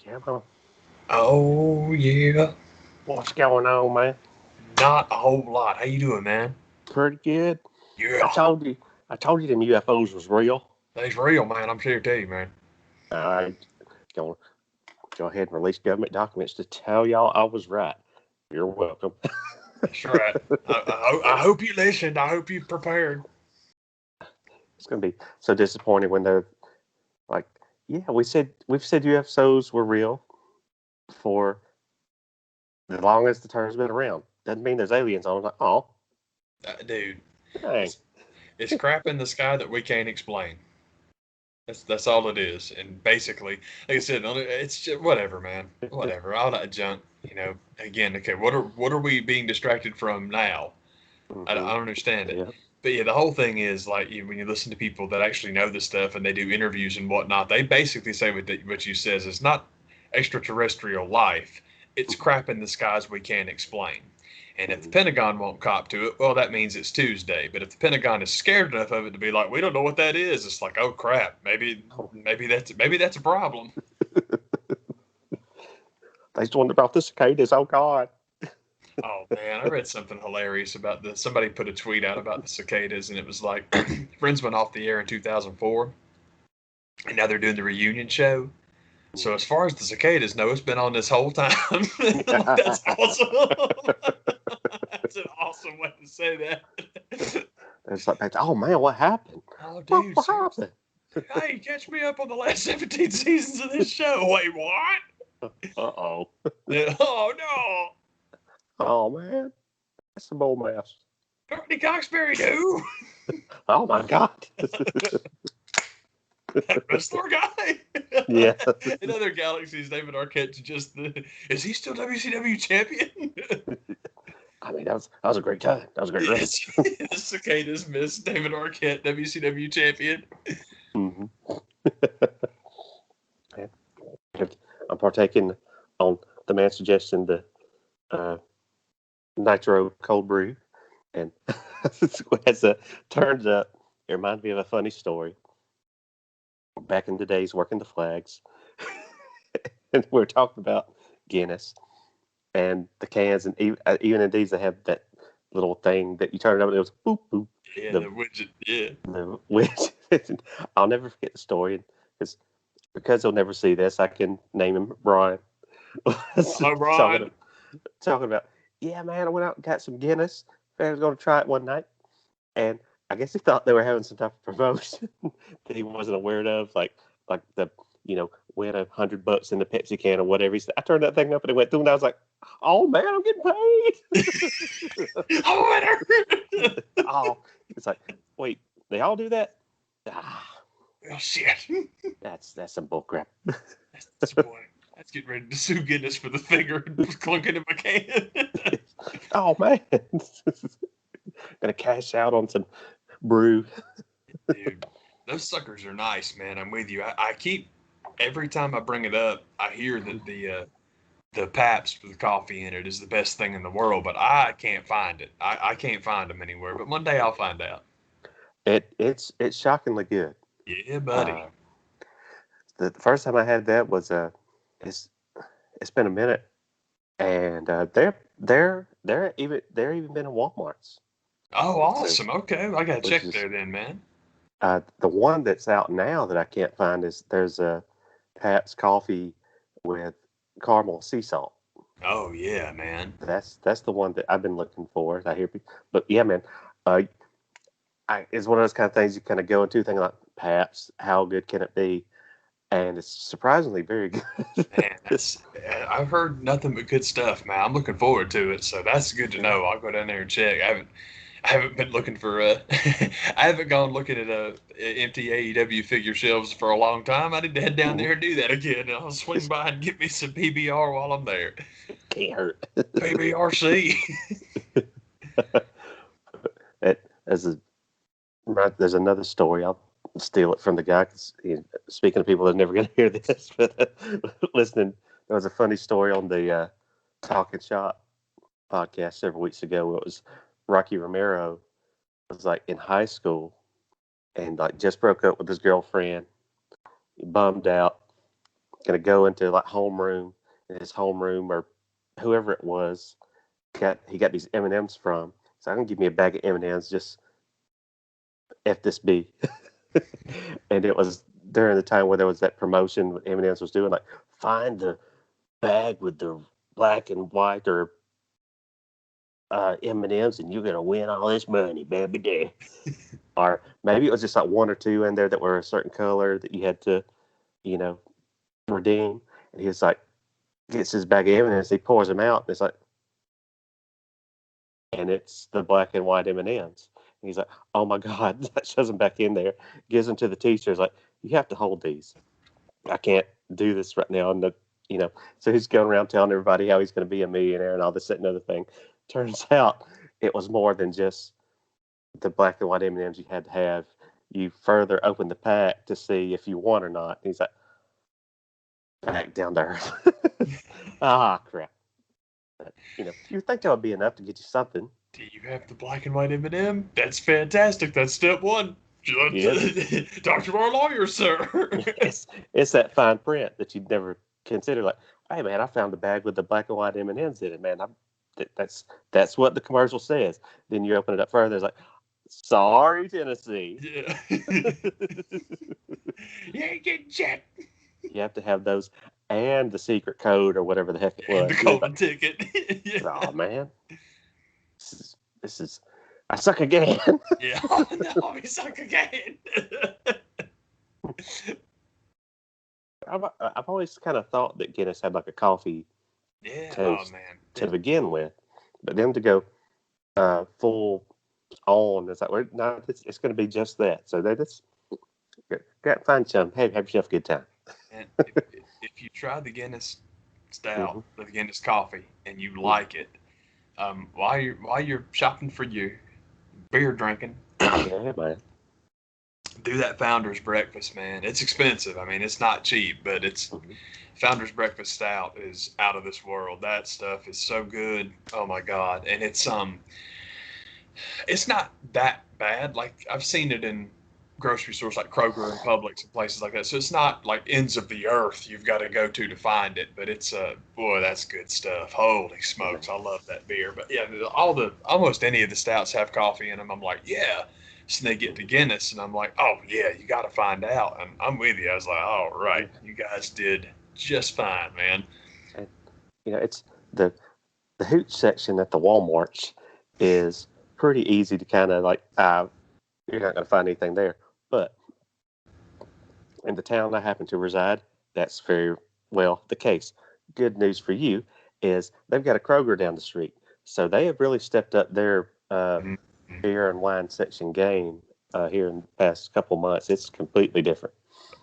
Yeah, man. Oh yeah, What's going on, man? not a whole lot. How you doing, man? Pretty good. I Yeah, told you. I told you them UFOs was real. that's real, man. I'm here to tell you, man. I go go ahead and release government documents to tell y'all I was right. You're welcome. That's right. I hope you listened. I hope you prepared. It's gonna be so disappointing when they're like, yeah, we've said UFOs were real for as long as the term's been around. Doesn't mean there's aliens on it. Like, oh, Dude, dang. it's it's crap in the sky that we can't explain. That's all it is. And basically, like I said, it's just, whatever, man. Whatever. All that junk. Again, okay. What are we being distracted from now? I Mm-hmm. don't understand it. Yeah. But yeah, the whole thing is like when you listen to people that actually know this stuff and they do interviews and whatnot, they basically say what you says is not extraterrestrial life. It's crap in the skies we can't explain. And if the Pentagon won't cop to it, well, that means it's Tuesday. But if the Pentagon is scared enough of it to be like, we don't know what that is, it's like, oh crap, Oh. maybe that's a problem. They just wonder about the cicadas. Oh God. Oh man, I read something hilarious about this. Somebody put a tweet out about the cicadas, and it was like, Friends went off the air in 2004, and now they're doing the reunion show. So as far as the cicadas know, it's been on this whole time. That's awesome. That's an awesome way to say that. It's like, oh man, what happened? Oh, What, dude, what seriously. happened? Hey, catch me up on the last 17 seasons of this show. Wait, what? Uh-oh. Oh, no. Oh man, that's a bold mess. Courtney Coxbury, who? Oh my God. That wrestler guy? Yeah. In other galaxies, David Arquette's just the. Is he still WCW champion? I mean, that was a great time. That was a great Yes. wrestling. The cicadas miss David Arquette, WCW champion. Mm-hmm. I'm partaking on the man's suggestion the uh, nitro cold brew, and as it turns up, it reminds me of a funny story. Back in the days working the flags, and we're talking about Guinness and the cans, and even in these they have that little thing that you turn it up and it goes boop boop. Yeah, The the widget. Yeah. the which I'll never forget the story because they'll never see this. I can name him Brian. Oh, talking Ron. talking about, yeah, man, I went out and got some Guinness. I was going to try it one night, and I guess he thought they were having some type of promotion that he wasn't aware of, like the win $100 in the Pepsi can or whatever. He said, I turned that thing up and it went through, and I was like, oh man, I'm getting paid. Oh, winner. Oh, it's like, wait, they all do that? Ah, Oh, shit. that's some bullcrap. That's boy. That's getting ready to sue Guinness for the finger clunking in my can. Oh man, gonna cash out on some brew. Dude, those suckers are nice, man. I'm with you. I keep every time I bring it up, I hear that the Pabst with coffee in it is the best thing in the world, but I can't find it. I can't find them anywhere. But one day I'll find out. It's shockingly good. Yeah, buddy. Uh, the first time I had that was it's it's been a minute, and they're even been in WalMarts. Oh, So, awesome. Okay, I gotta which check is there then, man. the one that's out now that I can't find is there's a Pat's coffee with caramel sea salt. Oh yeah, man. That's the one that I've been looking for. I hear, but yeah, man, uh, it's one of those kind of things you kind of go into thinking like, Pat's, how good can it be? And it's surprisingly very good. Man, I've heard nothing but good stuff, man. I'm looking forward to it, so that's good to Yeah. know. I'll go down there and check. I haven't been looking for I haven't gone looking at empty AEW figure shelves for a long time. I need to head down Mhm. there and do that again. And I'll swing by and get me some PBR while I'm there. Can't hurt. PBRC. It, as a right, there's another story. I'll steal it from the guy. 'Cause speaking of people that are never going to hear this, but listening, there was a funny story on the Talking Shop podcast several weeks ago. Where it was Rocky Romero was like in high school and like just broke up with his girlfriend, bummed out, gonna go into like homeroom, and his homeroom or whoever it was he got these M&Ms from. So I'm gonna give me a bag of M&Ms, just F this B. And it was during the time where there was that promotion what M&Ms was doing, like find the bag with the black and white or M&Ms, and you're gonna win all this money, baby. Or maybe it was just like one or two in there that were a certain color that you had to, redeem. And he was like, gets his bag of M&Ms, he pours them out, and it's like, and it's the black and white M&Ms. And he's like, oh my God, that shoves them back in there, gives them to the teachers, like, you have to hold these. I can't do this right now. And so he's going around telling everybody how he's going to be a millionaire and all this, that, and other thing. Turns out it was more than just the black and white M&Ms you had to have. You further open the pack to see if you won or not. And he's like, back down to earth. Crap. But, you think that would be enough to get you something. Do you have the black and white M&M? That's fantastic. That's step one. Yes. Talk to our lawyer, sir. It's that fine print that you'd never consider. Like, hey man, I found a bag with the black and white M&Ms in it, man. That's what the commercial says. Then you open it up further. It's like, sorry, Tennessee. Yeah. You ain't getting jack. You have to have those and the secret code or whatever the heck it was. And the golden ticket. Yeah. Oh man, this is. I suck again. Yeah. Oh, no, I suck again. I've always kind of thought that Guinness had like a coffee taste to begin with, but then to go full on, it's like, no, it's going to be just that. So that's find some. Hey, have yourself a good time. And if you try the Guinness stout, the Guinness coffee, and you like it, while you're shopping for your beer drinking, yeah, man, do that Founder's Breakfast, man. It's expensive. I mean, it's not cheap, but it's Founder's Breakfast Stout is out of this world. That stuff is so good. Oh my God. And it's not that bad. Like, I've seen it in grocery stores like Kroger and Publix and places like that. So it's not like ends of the earth you've got to go to find it, but it's boy, that's good stuff. Holy smokes, I love that beer. But yeah, almost any of the stouts have coffee in them. I'm like, yeah. So they get to Guinness, and I'm like, oh yeah, you got to find out. And I'm with you. I was like, all right, you guys did just fine, man. And it's the hooch section at the Walmarts is pretty easy to kind of like, you're not going to find anything there. But in the town I happen to reside, that's very well the case. Good news for you is they've got a Kroger down the street. So they have really stepped up their beer and wine section game here in the past couple months. It's completely different.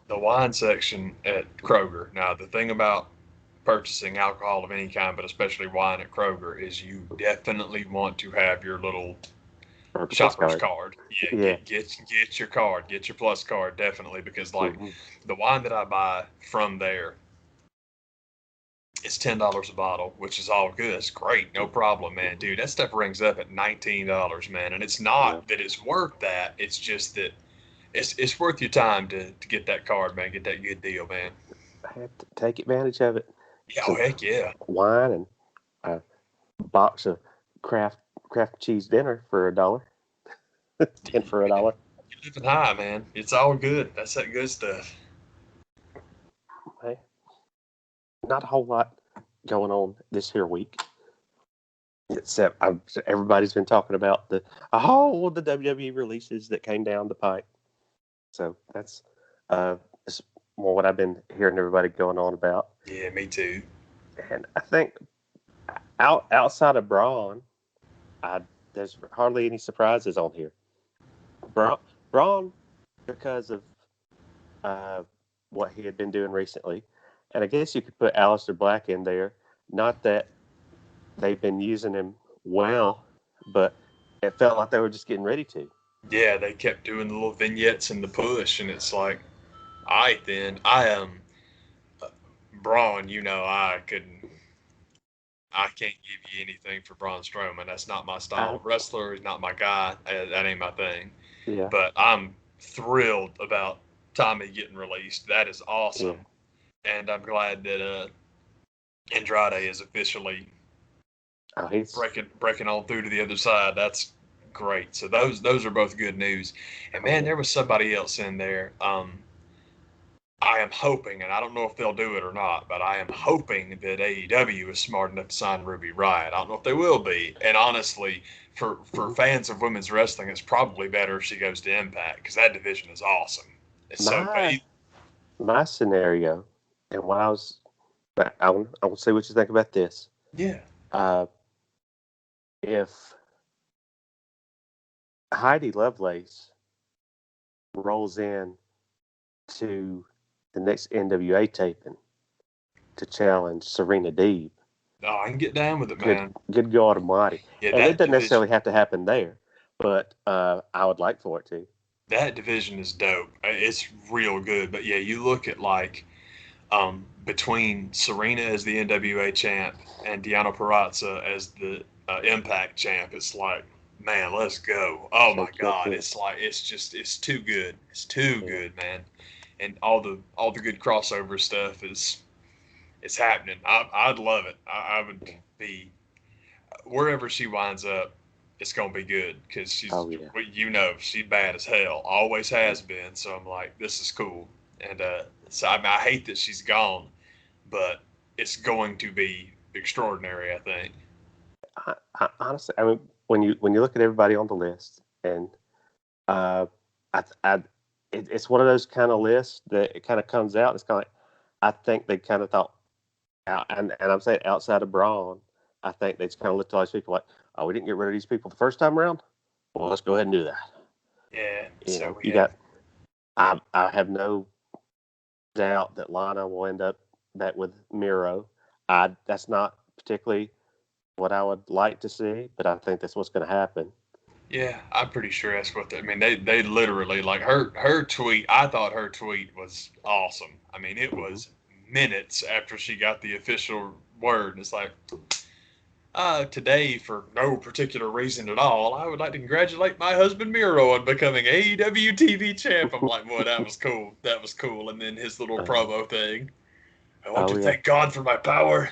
The wine section at Kroger. Now, the thing about purchasing alcohol of any kind, but especially wine at Kroger, is you definitely want to have your little shopper's card. Yeah. Get your card. Get your plus card, definitely, because the wine that I buy from there, it's $10 a bottle, which is all good. It's great, no problem, man. Dude, that stuff rings up at $19, man. And it's not that it's worth that. It's just that it's worth your time to get that card, man. Get that good deal, man. I have to take advantage of it. Yeah, heck yeah. Wine and a box of craft cheese dinner for $1. 10 for $1. You're living high, man. It's all good. That's that good stuff. Hey, not a whole lot going on this here week, except everybody's been talking about the WWE releases that came down the pipe. So that's more what I've been hearing everybody going on about. Yeah, me too. And I think outside of Braun, there's hardly any surprises on here. Braun, because of what he had been doing recently, and I guess you could put Aleister Black in there. Not that they've been using him well, but it felt like they were just getting ready to. Yeah, they kept doing the little vignettes and the push, and it's like, all right then, I am Braun. I can't give you anything for Braun Strowman. That's not my style of wrestler. He's not my guy. That ain't my thing. Yeah. But I'm thrilled about Tommy getting released. That is awesome. and I'm glad that Andrade is officially He's breaking on through to the other side. That's great. So those are both good news. And man, there was somebody else in there. I am hoping, and I don't know if they'll do it or not, but I am hoping that AEW is smart enough to sign Ruby Riott. I don't know if they will be. And honestly, for fans of women's wrestling, it's probably better if she goes to Impact because that division is awesome. So, my scenario, and when I want to see what you think about this. Yeah. If Heidi Lovelace rolls in to the next NWA taping to challenge Serena Deeb. Oh, I can get down with it, man. Good God Almighty. Yeah, and it doesn't necessarily have to happen there, but I would like for it to. That division is dope. It's real good. But yeah, you look at like between Serena as the NWA champ and Deonna Purrazzo as the Impact champ, it's like, man, let's go. Oh my God. It's like it's too good. It's too good, man. And all the good crossover stuff it's happening. I'd love it. I would be wherever she winds up, it's gonna be good because she's she's bad as hell, always has been. So I'm like, this is cool. And so I hate that she's gone, but it's going to be extraordinary, I think. I honestly, I mean, when you look at everybody on the list, and it's one of those kind of lists that it kind of comes out. It's kind of like, I think they kind of thought, and I'm saying outside of Braun, I think they just kind of looked at all these people like, oh, we didn't get rid of these people the first time around. Well, let's go ahead and do that. Yeah. You got. I have no doubt that Lana will end up back with Miro. That's not particularly what I would like to see, but I think that's what's going to happen. Yeah, I'm pretty sure that's what I mean, they literally, like, her tweet, I thought her tweet was awesome. I mean, it was minutes after she got the official word. And it's like, today, for no particular reason at all, I would like to congratulate my husband Miro on becoming AEW TV champ. I'm like, boy, that was cool. That was cool. And then his little promo thing. I want to thank God for my power.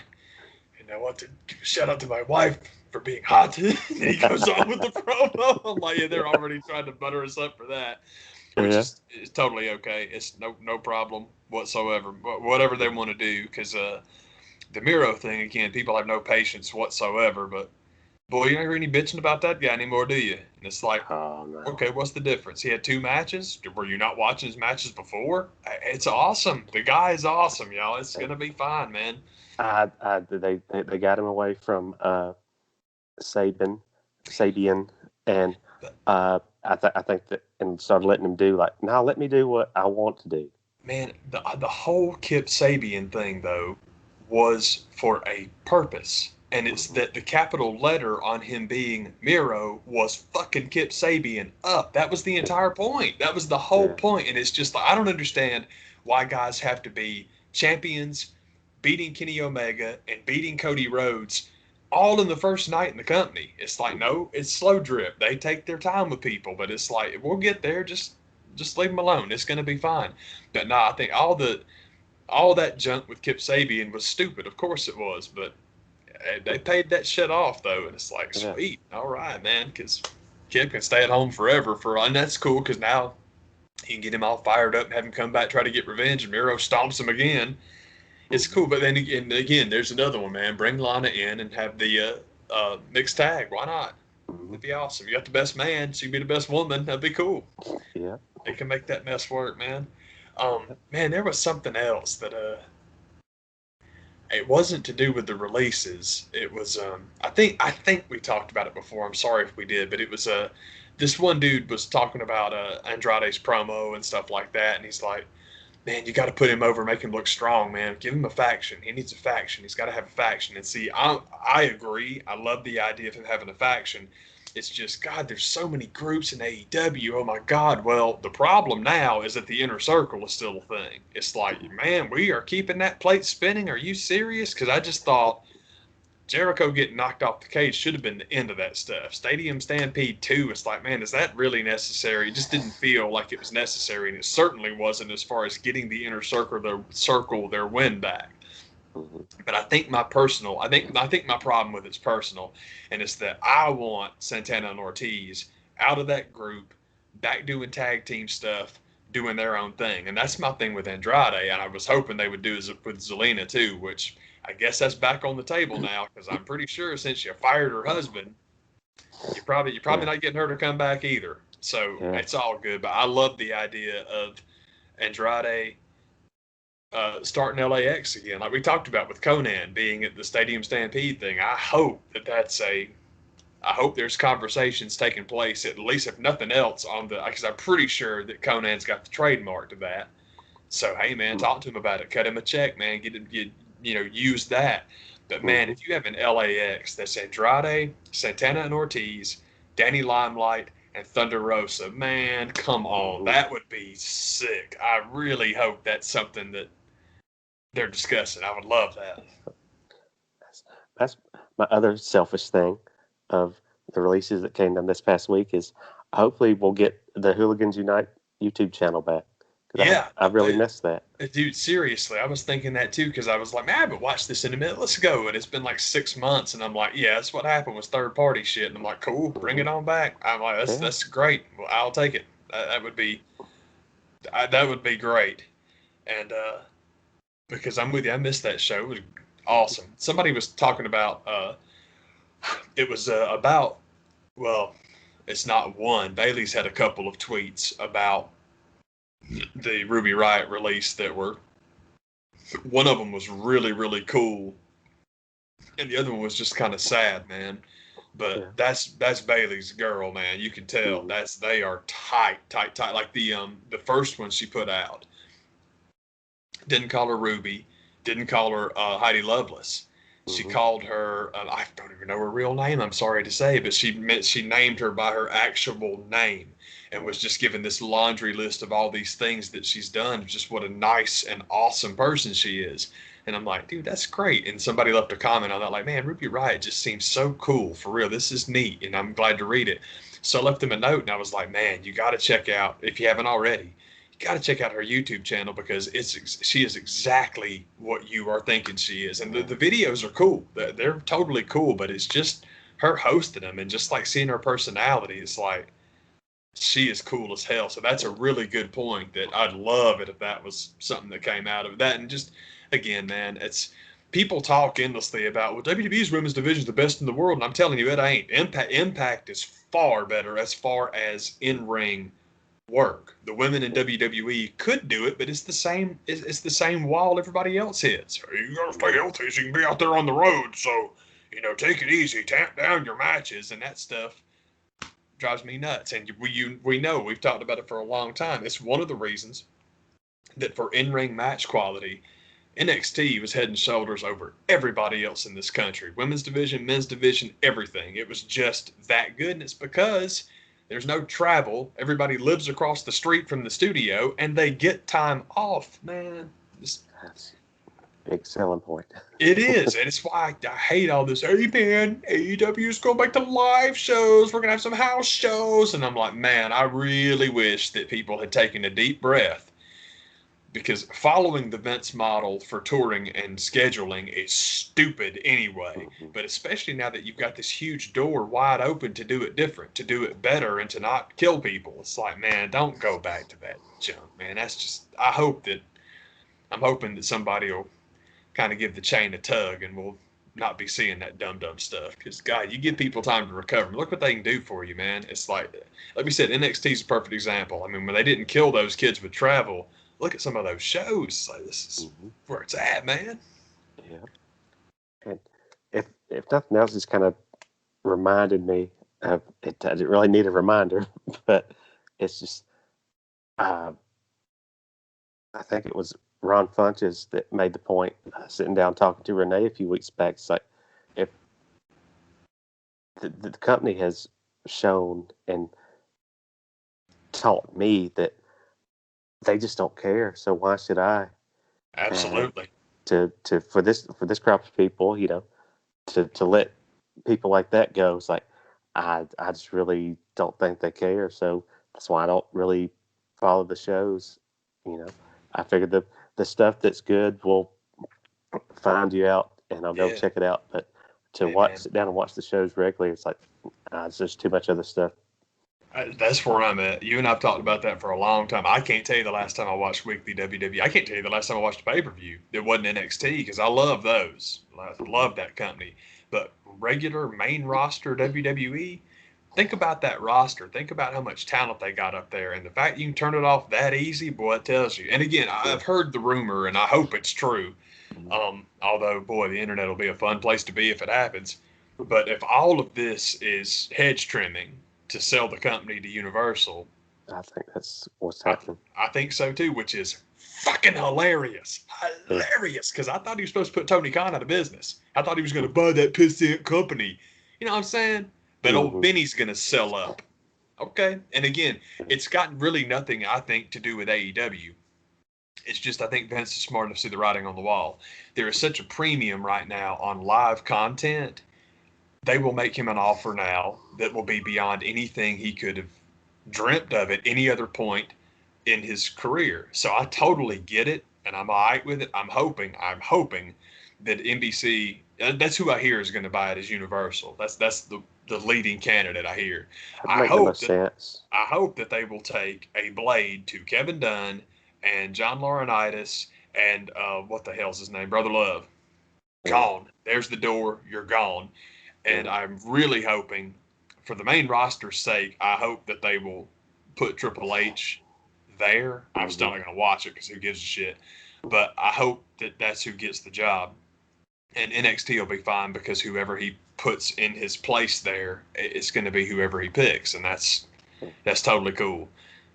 And I want to give a shout out to my wife for being hot. And he goes on with the promo. I'm like, yeah, they're already trying to butter us up for that, which is totally okay. It's no problem whatsoever. Whatever they want to do, because the Miro thing, again, people have no patience whatsoever. But boy, you don't hear any bitching about that guy anymore, do you? And it's like, okay, what's the difference? He had 2 matches. Were you not watching his matches before? It's awesome. The guy is awesome, y'all. It's gonna be fine, man. They got him away from Sabian, and I think that, and started letting him do like, now let me do what I want to do. Man, the whole Kip Sabian thing though was for a purpose, and it's that the capital letter on him being Miro was fucking Kip Sabian up. That was the entire point. That was the whole point. And it's just like, I don't understand why guys have to be champions, beating Kenny Omega and beating Cody Rhodes all in the first night in the company. It's like, no, it's slow drip. They take their time with people, but it's like, we'll get there. Just leave them alone. It's going to be fine. But no, I think all that junk with Kip Sabian was stupid. Of course it was, but they paid that shit off though. And it's like, sweet. All right, man. Cause Kip can stay at home forever and that's cool. Cause now you can get him all fired up and have him come back, try to get revenge, and Miro stomps him again. It's cool, but then again, there's another one, man. Bring Lana in and have the mixed tag. Why not? It'd be awesome. You got the best man, so you be the best woman. That'd be cool. Yeah, they can make that mess work, man. Man, there was something else that it wasn't to do with the releases. It was I think we talked about it before. I'm sorry if we did, but it was this one dude was talking about Andrade's promo and stuff like that, and he's like, man, you got to put him over, make him look strong, man. Give him a faction. He needs a faction. He's got to have a faction. And see, I agree. I love the idea of him having a faction. It's just, God, there's so many groups in AEW. Oh, my God. Well, the problem now is that the inner circle is still a thing. It's like, man, we are keeping that plate spinning. Are you serious? Because I just thought Jericho getting knocked off the cage should have been the end of that stuff. Stadium Stampede 2, it's like, man, is that really necessary? It just didn't feel like it was necessary, and it certainly wasn't as far as getting the inner circle their win back. Mm-hmm. But I think my problem with it's personal, and it's that I want Santana and Ortiz out of that group, back doing tag team stuff, doing their own thing, and that's my thing with Andrade. And I was hoping they would do it with Zelina too, which I guess that's back on the table now because I'm pretty sure since you fired her husband, you're probably not getting her to come back either. So it's all good. But I love the idea of Andrade starting LAX again, like we talked about with Conan being at the Stadium Stampede thing. I hope there's conversations taking place, at least if nothing else, on the, because I'm pretty sure that Conan's got the trademark to that. So hey man, talk to him about it, cut him a check, man, use that. But man, if you have an LAX that's Andrade, Santana and Ortiz, Danny Limelight, and Thunder Rosa, man, come on, that would be sick. I really hope that's something that they're discussing. I would love that. That's my other selfish thing of the releases that came down this past week is hopefully we'll get the Hooligans Unite YouTube channel back. Yeah, I really missed that. Dude, seriously, I was thinking that too because I was like, man, I haven't watched this in a minute. Let's go. And it's been like 6 months, and I'm like, yeah, that's what happened was third party shit. And I'm like, cool, bring it on back. I'm like, that's great. Well, I'll take it. That would be great. And because I'm with you, I missed that show. It was awesome. Somebody was talking about it was about, well, it's not one. Bailey's had a couple of tweets about the Ruby Riott release that were, one of them was really, really cool, and the other one was just kind of sad, man. But that's Bailey's girl, man. You can tell they are tight. Like the first one she put out, didn't call her Ruby, didn't call her Heidi Lovelace. She called her, I don't even know her real name, I'm sorry to say, but she named her by her actual name and was just given this laundry list of all these things that she's done, just what a nice and awesome person she is. And I'm like, dude, that's great. And somebody left a comment on that, like, man, Ruby Riott just seems so cool, for real. This is neat, and I'm glad to read it. So I left them a note, and I was like, man, you got to check out, if you haven't already, you got to check out her YouTube channel because she is exactly what you are thinking she is. And the videos are cool. They're totally cool, but it's just her hosting them and just like seeing her personality. It's like she is cool as hell. So that's a really good point that I'd love it if that was something that came out of that. And just, again, man, it's people talk endlessly about, well, WWE's women's division is the best in the world. And I'm telling you, it ain't. Impact is far better as far as in-ring work. The women in WWE could do it, but it's the same. It's the same wall everybody else hits. You gotta stay healthy so you can be out there on the road. So take it easy, tamp down your matches, and that stuff drives me nuts. And we know we've talked about it for a long time. It's one of the reasons that for in-ring match quality, NXT was head and shoulders over everybody else in this country. Women's division, men's division, everything. It was just that good, and it's because there's no travel. Everybody lives across the street from the studio, and they get time off, man. That's a big selling point. It is, and it's why I hate all this. Hey, man, AEW's going back to live shows. We're going to have some house shows. And I'm like, man, I really wish that people had taken a deep breath because following the Vince model for touring and scheduling is stupid anyway. But especially now that you've got this huge door wide open to do it different, to do it better, and to not kill people. It's like, man, don't go back to that junk, man. That's just, I'm hoping that somebody will kind of give the chain a tug and we'll not be seeing that dumb stuff. Because, God, you give people time to recover. Look what they can do for you, man. It's like we said, NXT is a perfect example. I mean, when they didn't kill those kids with travel, look at some of those shows. Like, this is where it's at, man. Yeah. And if nothing else, it's kind of reminded me of it. I didn't really need a reminder, but it's just, I think it was Ron Funches that made the point, sitting down talking to Renee a few weeks back. It's like, if the company has shown and taught me that they just don't care. So why should I? Absolutely. For this crop of people, to let people like that go, it's like I just really don't think they care. So that's why I don't really follow the shows. You know, I figured the stuff that's good will find you out, and I'll go Yeah. check it out. But to Hey, man. sit down and watch the shows regularly, it's like it's just too much other stuff. That's where I'm at. You and I've talked about that for a long time. I can't tell you the last time I watched weekly WWE. I can't tell you the last time I watched a pay-per-view that wasn't NXT because I love those. I love that company. But regular main roster WWE, think about that roster. Think about how much talent they got up there. And the fact you can turn it off that easy, boy, it tells you. And again, I've heard the rumor, and I hope it's true. Although, boy, the internet will be a fun place to be if it happens. But if all of this is hedge trimming to sell the company to Universal, I think that's what's I, happening. I think so too, which is fucking hilarious. Hilarious, because I thought he was supposed to put Tony Khan out of business. I thought he was going to buy that pissant company. You know what I'm saying? But old Benny's going to sell up. Okay. And again, it's got really nothing, I think, to do with AEW. It's just I think Vince is smart enough to see the writing on the wall. There is such a premium right now on live content. They will make him an offer now that will be beyond anything he could have dreamt of at any other point in his career. So I totally get it, and I'm all right with it. I'm hoping that NBC, that's who I hear is going to buy it as Universal. That's the leading candidate I hear. That makes the most sense. I hope that they will take a blade to Kevin Dunn and John Laurinaitis and what the hell's his name, Brother Love. Gone. There's the door. You're gone. And I'm really hoping, for the main roster's sake, I hope that they will put Triple H there. I'm still not going to watch it because who gives a shit. But I hope that that's who gets the job. And NXT will be fine because whoever he puts in his place there, it's going to be whoever he picks. And that's totally cool.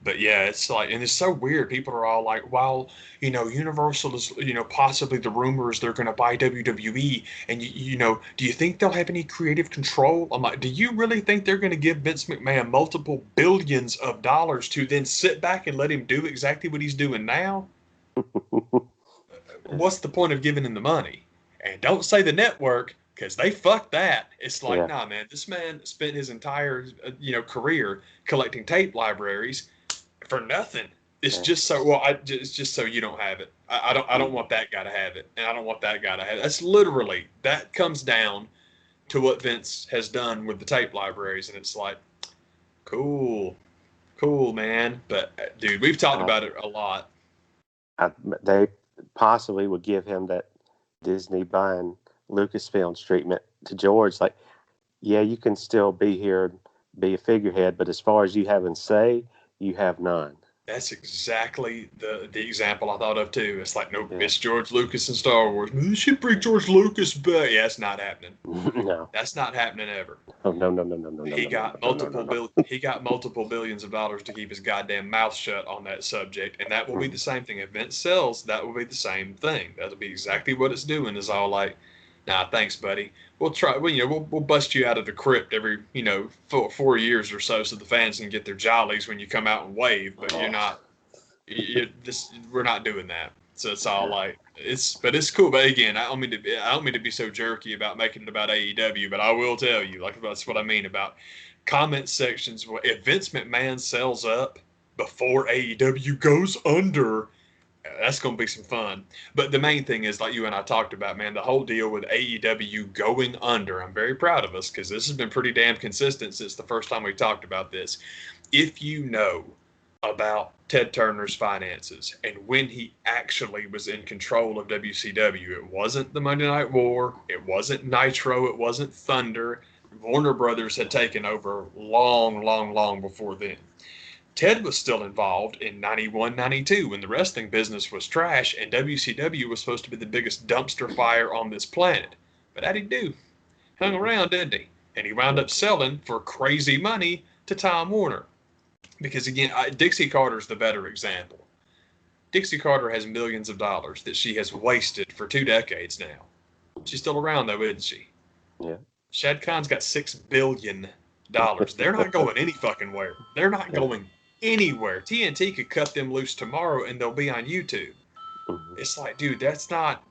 But yeah, it's like, and it's so weird. People are all like, well, Universal is, possibly the rumor is they're going to buy WWE. And, do you think they'll have any creative control? I'm like, do you really think they're going to give Vince McMahon multiple billions of dollars to then sit back and let him do exactly what he's doing now? What's the point of giving him the money? And don't say the network, because they fucked that. It's like, nah, man, this man spent his entire, career collecting tape libraries for nothing. It's just so it's just so you don't have it. I don't want that guy to have it, and I don't want that guy to have it. That's literally, that comes down to what Vince has done with the tape libraries, and it's like, cool, man. But dude, we've talked about it a lot. They possibly would give him that Disney buying Lucasfilms treatment to George. Like, yeah, you can still be here and be a figurehead, but as far as you having say, you have none. That's exactly the example I thought of too. It's like, nope, it's George Lucas and Star Wars. You should bring George Lucas back. Yeah, it's not happening. No, that's not happening ever. Oh, no. He got multiple billions of dollars to keep his goddamn mouth shut on that subject, and that will be the same thing. If Vince sells, that will be the same thing. That'll be exactly what it's doing. Is all like, nah, thanks, buddy. We'll try. We'll bust you out of the crypt every 4 years or so the fans can get their jollies when you come out and wave. But you're not. We're not doing that. So it's all like but it's cool. But again, I don't mean to be so jerky about making it about AEW. But I will tell you, like, that's what I mean about comment sections. If Vince McMahon sells up before AEW goes under, that's going to be some fun. But the main thing is, like you and I talked about, man, the whole deal with AEW going under. I'm very proud of us because this has been pretty damn consistent since the first time we talked about this. If you know about Ted Turner's finances and when he actually was in control of WCW, it wasn't the Monday Night War, it wasn't Nitro, it wasn't Thunder. Warner Brothers had taken over long before then. Ted was still involved in 91, 92 when the wrestling business was trash and WCW was supposed to be the biggest dumpster fire on this planet. But how'd he do? Hung around, didn't he? And he wound up selling for crazy money to Time Warner. Because again, Dixie Carter's the better example. Dixie Carter has millions of dollars that she has wasted for 2 decades now. She's still around though, isn't she? Yeah. Shad Khan's got $6 billion. They're not going any fucking where. They're not going anywhere. TNT could cut them loose tomorrow and they'll be on YouTube. It's like, dude, that's not.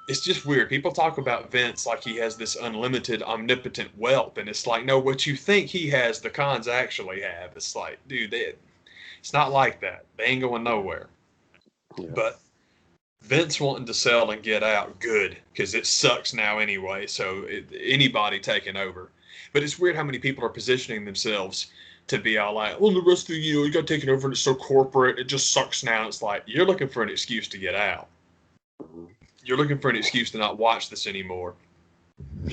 it's just weird. People talk about Vince like he has this unlimited, omnipotent wealth, and it's like, no, what you think he has, the cons actually have. It's like, dude, it's not like that. They ain't going nowhere. Yeah. But Vince wanting to sell and get out, good, because it sucks now anyway. So anybody taking over. But it's weird how many people are positioning themselves to be all like, well, the rest of you got taken over and it's so corporate, it just sucks now. It's like, you're looking for an excuse to get out. Mhm. You're looking for an excuse to not watch this anymore.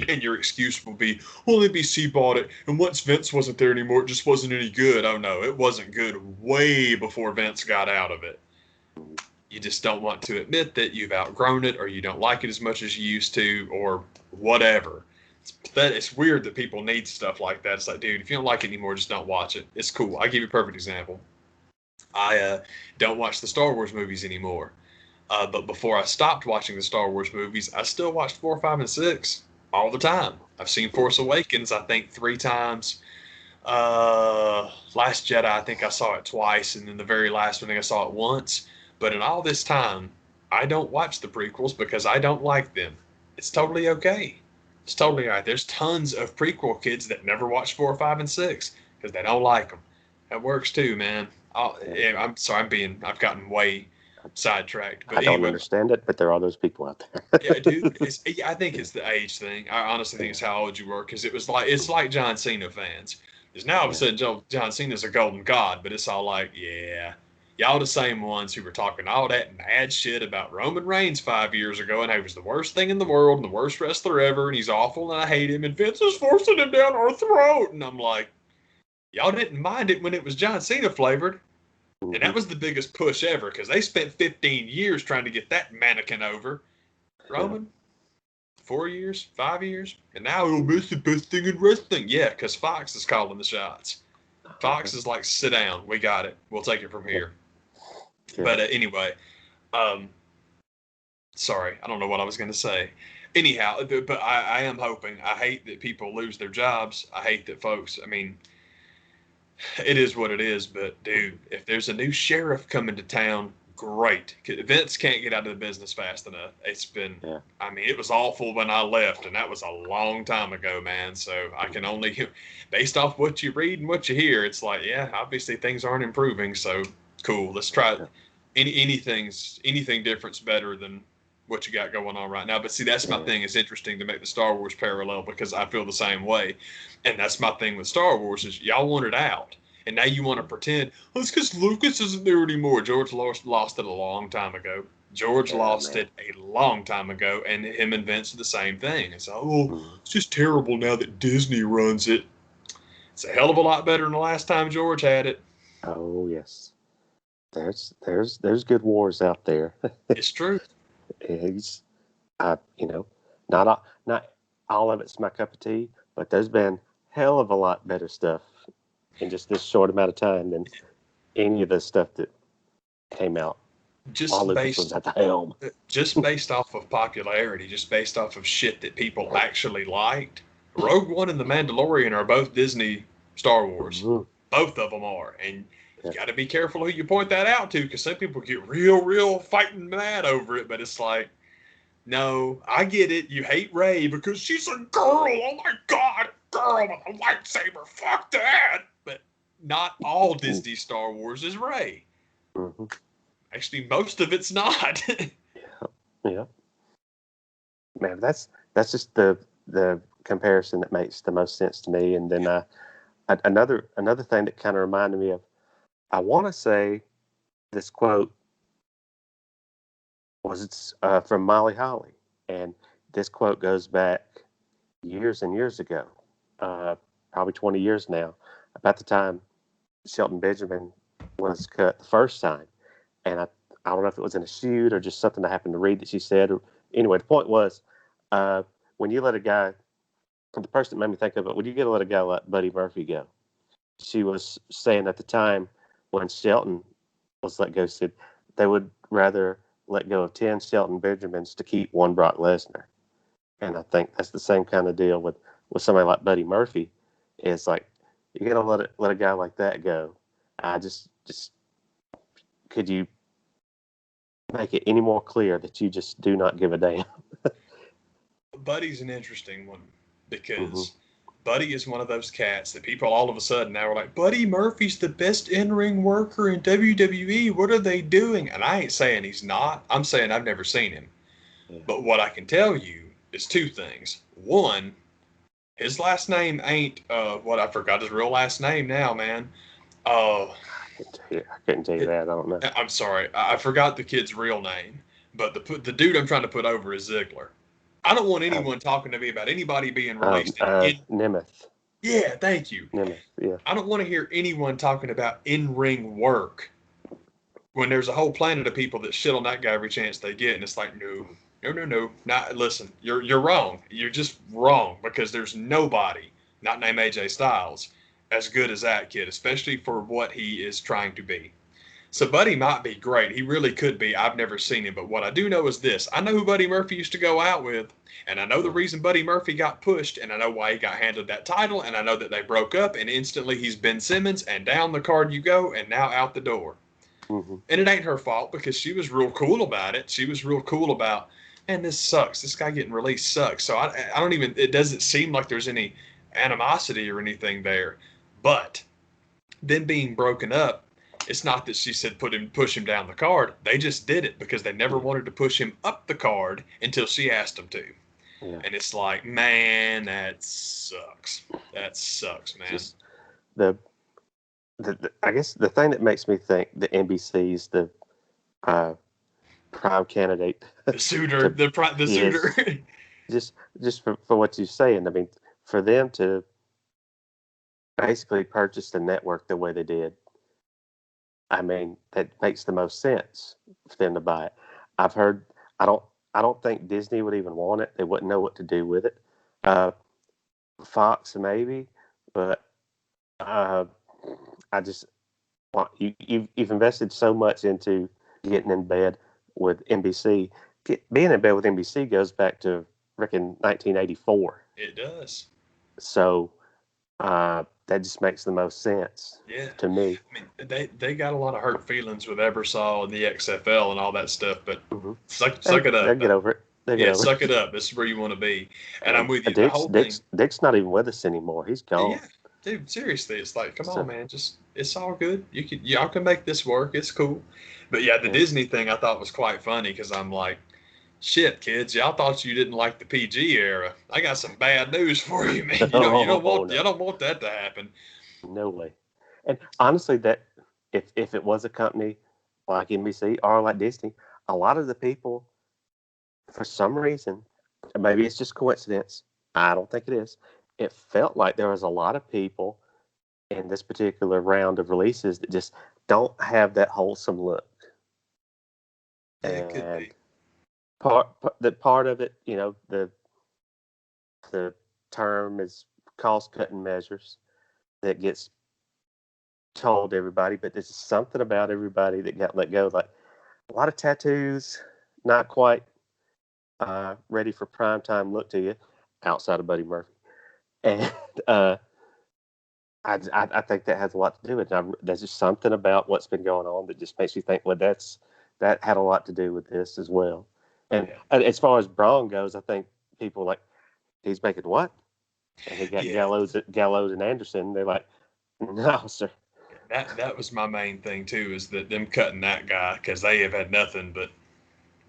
And your excuse will be, well, NBC bought it, and once Vince wasn't there anymore, it just wasn't any good. Oh no, it wasn't good way before Vince got out of it. You just don't want to admit that you've outgrown it, or you don't like it as much as you used to, or whatever. It's weird that people need stuff like that. It's like, dude, if you don't like it anymore, just don't watch it. It's cool. I'll give you a perfect example. I don't watch the Star Wars movies anymore. But before I stopped watching the Star Wars movies, I still watched 4, 5, and 6 all the time. I've seen Force Awakens, I think, 3 times. Last Jedi, I think I saw it twice, and then the very last one, I think I saw it once. But in all this time, I don't watch the prequels because I don't like them. It's totally okay. It's totally all right. There's tons of prequel kids that never watch 4, 5, and 6 because they don't like them. That works too, man. I'm sorry, I've gotten way sidetracked. But I don't anyway, understand it, but there are those people out there. yeah, dude, I think it's the age thing. I honestly think it's how old you were because it's like John Cena fans. Because now all of a Yeah. sudden John Cena's a golden god, but it's all like, yeah, y'all the same ones who were talking all that mad shit about Roman Reigns 5 years ago and how he was the worst thing in the world and the worst wrestler ever and he's awful and I hate him and Vince is forcing him down our throat. And I'm like, y'all didn't mind it when it was John Cena flavored. And that Mhm. was the biggest push ever because they spent 15 years trying to get that mannequin over. Yeah. Roman, 4 years, 5 years, and now he'll miss the best thing in wrestling. Yeah, because Fox is calling the shots. Fox is like, sit down, we got it, we'll take it from Yeah. here. Yeah. But anyway, um, sorry, I don't know what I was going to say. Anyhow, but I am hoping. I hate that people lose their jobs. I hate that folks. I mean, it is what it is. But dude, if there's a new sheriff coming to town, great. Vince can't get out of the business fast enough. It's been, Yeah. I mean, it was awful when I left, and that was a long time ago, man. So I can only, based off what you read and what you hear, it's like, yeah, obviously things aren't improving. So cool. Let's try Yeah. anything different's better than what you got going on right now. But see, that's my Yeah. thing. It's interesting to make the Star Wars parallel because I feel the same way, and that's my thing with Star Wars is y'all want it out. And now you want to pretend, oh, it's because Lucas isn't there anymore. George lost it a long time ago. George Yeah, lost man. it a long time ago, and him and Vince are the same thing. It's oh, Mhm. it's just terrible now that Disney runs it. It's a hell of a lot better than the last time George had it. Oh yes. There's good wars out there. It's true. He's, not all of it's my cup of tea, but there's been hell of a lot better stuff in just this short amount of time than any of the stuff that came out while Just Lucas was based at the helm. just based off of popularity, just based off of shit that people actually liked. Rogue One and The Mandalorian are both Disney Star Wars. Mhm. Both of them are, and you Yeah. got to be careful who you point that out to, because some people get real fighting mad over it. But it's like, no, I get it. You hate Rey because she's a girl. Oh my God, girl with a lightsaber. Fuck that. But not all Disney Star Wars is Rey. Mhm. Actually, most of it's not. Yeah, man, that's just the comparison that makes the most sense to me. And then another thing that kind of reminded me of, I want to say this quote was from Molly Holly, and this quote goes back years and years ago, uh, probably 20 years now, about the time Shelton Benjamin was cut the first time. And I don't know if it was in a shoot or just something I happened to read that she said. Anyway, the point was, uh, when you let a guy, the person that made me think of it, when you get to let a guy like Buddy Murphy go, she was saying at the time when Shelton was let go, said they would rather let go of 10 Shelton Benjamins to keep one Brock Lesnar. And I think that's the same kind of deal with somebody like Buddy Murphy. It's like you're gonna let a guy like that go. I just could you make it any more clear that you just do not give a damn? Buddy's an interesting one Mm-hmm. because Buddy is one of those cats that people all of a sudden now are like, Buddy Murphy's the best in-ring worker in WWE. What are they doing? And I ain't saying he's not. I'm saying I've never seen him. Yeah. But what I can tell you is two things. One, his last name ain't what I forgot his real last name now, man. Uh, I couldn't tell you that. I don't know. I'm sorry, I forgot the kid's real name. But the dude I'm trying to put over is Ziggler. I don't want anyone talking to me about anybody being released in Nemeth. Yeah, thank you. Nemeth. Yeah. I don't want to hear anyone talking about in-ring work when there's a whole planet of people that shit on that guy every chance they get, and it's like, no. Not listen. You're wrong. You're just wrong because there's nobody, not named AJ Styles, as good as that kid, especially for what he is trying to be. So Buddy might be great. He really could be. I've never seen him, but what I do know is this. I know who Buddy Murphy used to go out with, and I know the reason Buddy Murphy got pushed, and I know why he got handed that title, and I know that they broke up, and instantly he's Ben Simmons, and down the card you go, and now out the door. Mm-hmm. And it ain't her fault because she was real cool about it. She was real cool about, and this sucks. This guy getting released sucks. So I don't even, it doesn't seem like there's any animosity or anything there. But them being broken up, it's not that she said push him down the card. They just did it because they never wanted to push him up the card until she asked them to. Yeah. And it's like, man, that sucks. That sucks, man. Just I guess the thing that makes me think the NBC's the prime candidate, the suitor, the suitor. just for what you're saying. I mean, for them to basically purchase the network the way they did, I mean, that makes the most sense for them to buy it. I've heard. I don't think Disney would even want it. They wouldn't know what to do with it. Fox maybe, but I just want you've invested so much into getting in bed with NBC. Being in bed with NBC goes back to reckon 1984. It does. So that just makes the most sense. Yeah. To me. I mean, they got a lot of hurt feelings with Ebersol and the XFL and all that stuff, but suck it up. They'll get over it. Suck it up. This is where you want to be. And I'm with you. Dick's not even with us anymore. He's gone. Yeah. Dude, seriously, it's like, come on, man. It's all good. Y'all can make this work. It's cool. But yeah, the Disney thing I thought was quite funny because I'm like, shit, kids, y'all thought you didn't like the PG era. I got some bad news for you, man. You don't want that to happen. No way. And honestly, that if it was a company like NBC or like Disney, a lot of the people, for some reason, maybe it's just coincidence. I don't think it is. It felt like there was a lot of people in this particular round of releases that just don't have that wholesome look. Yeah, it could be. Part of it, the term is cost cutting measures that gets told to everybody, but there's something about everybody that got let go. Like a lot of tattoos, not quite ready for prime time look to you, outside of Buddy Murphy. And I think that has a lot to do with it. There's just something about what's been going on that just makes you think, well, that had a lot to do with this as well. And as far as Braun goes, I think people like, he's making what? And he got Gallows and Anderson. They're like, no, sir. That was my main thing too, is that them cutting that guy because they have had nothing but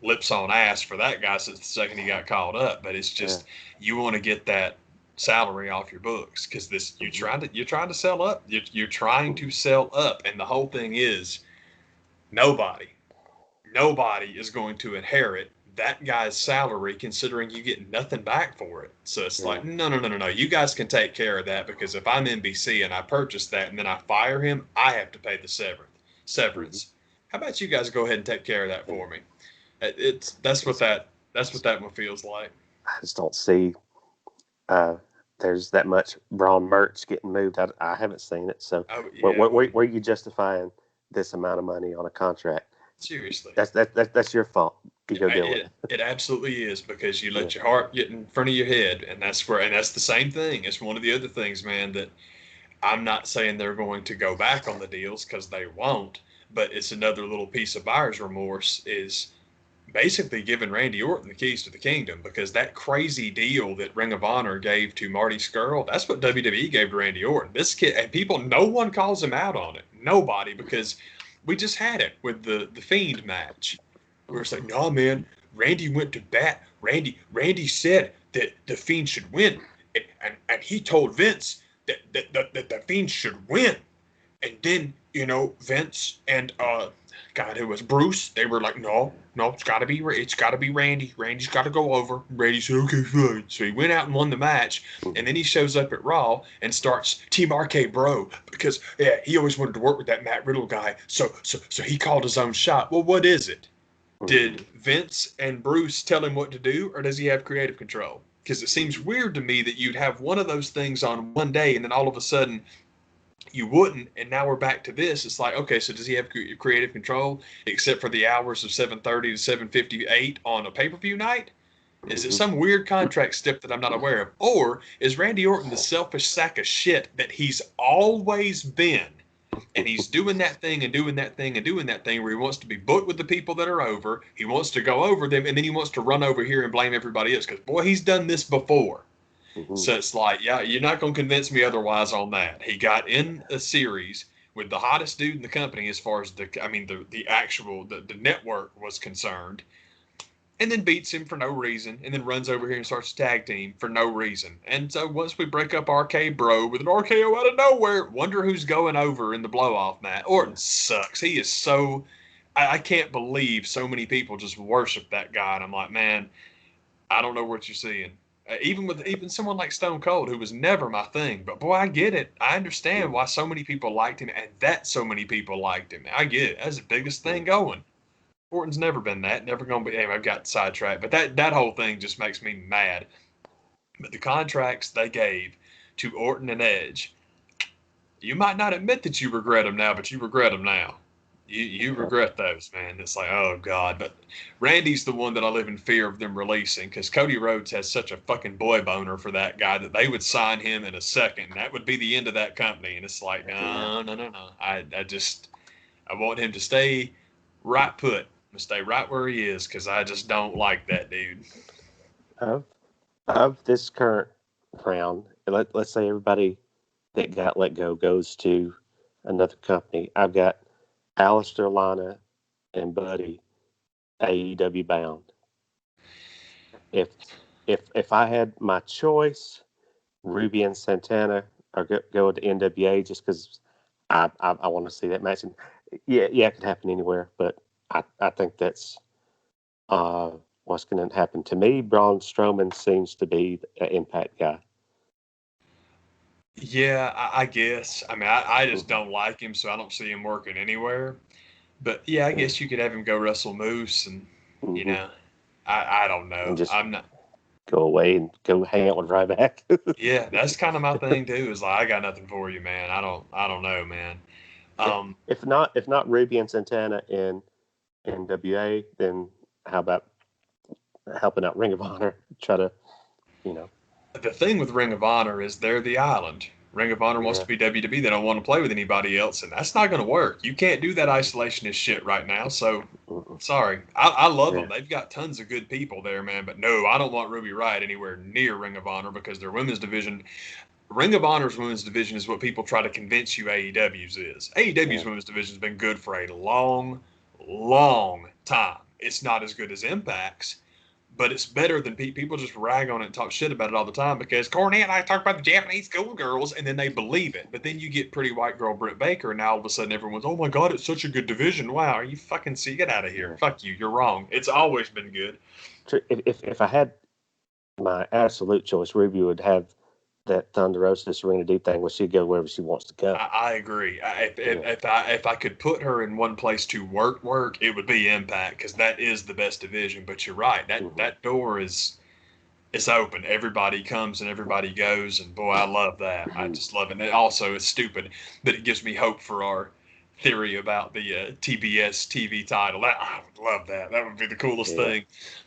lips on ass for that guy since the second he got called up. But it's just you want to get that salary off your books because you're trying to sell up. You're trying to sell up, and the whole thing is nobody is going to inherit that guy's salary considering you get nothing back for it. So it's like, no. You guys can take care of that because if I'm NBC and I purchase that and then I fire him, I have to pay the severance. How about you guys go ahead and take care of that for me? That's what that one feels like. I just don't see there's that much Braun merch getting moved. I haven't seen it. So where are you justifying this amount of money on a contract? Seriously, that's your fault. You go deal with it. It absolutely is because you let your heart get in front of your head, and that's the same thing. It's one of the other things, man. That I'm not saying they're going to go back on the deals because they won't, but it's another little piece of buyer's remorse. Is basically giving Randy Orton the keys to the kingdom, because that crazy deal that Ring of Honor gave to Marty Scurll, that's what WWE gave to Randy Orton. This kid, and people, no one calls him out on it. Nobody, because we just had it with the Fiend match. We were like, no, man, Randy went to bat. Randy said that the Fiend should win. And he told Vince that the Fiend should win. And then, Vince and God, it was Bruce. They were like, no, it's gotta be Randy. Randy's gotta go over. Randy said, okay, fine. So he went out and won the match, and then he shows up at Raw and starts Team RK Bro, because he always wanted to work with that Matt Riddle guy. So he called his own shot. Well, what is it? Did Vince and Bruce tell him what to do, or does he have creative control? Because it seems weird to me that you'd have one of those things on one day, and then all of a sudden you wouldn't, and now we're back to this. It's like, okay, so does he have creative control except for the hours of 7:30 to 7:58 on a pay-per-view night? Is it some weird contract step that I'm not aware of? Or is Randy Orton the selfish sack of shit that he's always been, and he's doing that thing and doing that thing and doing that thing where he wants to be booked with the people that are over, he wants to go over them, and then he wants to run over here and blame everybody else, because, boy, he's done this before. So it's like, yeah, you're not going to convince me otherwise on that. He got in a series with the hottest dude in the company as far as the network was concerned, and then beats him for no reason, and then runs over here and starts a tag team for no reason. And so once we break up RK Bro with an RKO out of nowhere, wonder who's going over in the blow-off match. Orton sucks. He is so... I can't believe so many people just worship that guy, and I'm like, man, I don't know what you're seeing. Even someone like Stone Cold, who was never my thing, but boy, I get it. I understand why so many people liked him, and that so many people liked him. I get it. That's the biggest thing going. Orton's never been that. Never going to be. Anyway, I've got sidetracked, but that whole thing just makes me mad. But the contracts they gave to Orton and Edge, you might not admit that you regret them now, but you regret them now. You regret those, man. It's like, oh, God. But Randy's the one that I live in fear of them releasing, because Cody Rhodes has such a fucking boy boner for that guy that they would sign him in a second. That would be the end of that company. And it's like, no. I want him to stay right put, and stay right where he is, because I just don't like that dude. Of this current round, let's say everybody that got let go goes to another company. I've got Alistair, Lana, and Buddy AEW bound. If I had my choice, Ruby and Santana are go to NWA, just because I want to see that match. And yeah, it could happen anywhere, but I think that's what's going to happen. To me, Braun Strowman seems to be an Impact guy. Yeah, I guess. I mean, I just don't like him, so I don't see him working anywhere. But yeah, I guess you could have him go wrestle Moose, and I don't know. I'm not go away and go hang out with Ryback. Yeah, that's kind of my thing too. Is like, I got nothing for you, man. I don't know, man. If not Ruby and Santana in NWA, then how about helping out Ring of Honor? Try to, The thing with Ring of Honor is they're the island. Ring of Honor wants to be WWE. They don't want to play with anybody else, and that's not going to work. You can't do that isolationist shit right now. So, sorry. I love them. They've got tons of good people there, man. But no, I don't want Ruby Riott anywhere near Ring of Honor, because their women's division, Ring of Honor's women's division, is what people try to convince you AEW's is. AEW's women's division has been good for a long, long time. It's not as good as Impact's, but it's better than people just rag on it and talk shit about it all the time, because Cornette and I talk about the Japanese schoolgirls, and then they believe it. But then you get pretty white girl Britt Baker, and now all of a sudden everyone's, oh my God, it's such a good division. Wow, are you fucking see? Get out of here. Fuck you. You're wrong. It's always been good. If I had my absolute choice, Ruby would have that Thunder Rosa Serena Deep thing where she'd go wherever she wants to go. I agree. If I could put her in one place to work, it would be Impact, because that is the best division. But you're right. That door is open. Everybody comes and everybody goes, and boy, I love that. I just love it. And also, it's stupid, but it gives me hope for our theory about the TBS TV title. I would love that. That would be the coolest thing.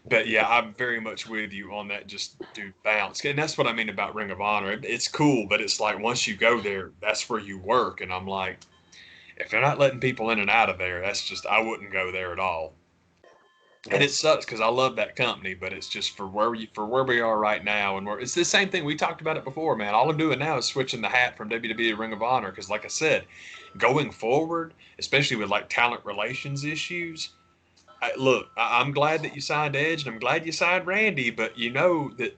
But yeah, I'm very much with you on that. Just do bounce, and that's what I mean about Ring of Honor. It's cool, but it's like once you go there, that's where you work. And I'm like, if they're not letting people in and out of there, that's just, I wouldn't go there at all. And Yeah. it sucks because I love that company, but it's just for where we are right now, and it's the same thing. We talked about it before, man. All I'm doing now is switching the hat from WWE to Ring of Honor because, like I said, going forward, especially with like talent relations issues, I'm glad that you signed Edge, and I'm glad you signed Randy, but you know that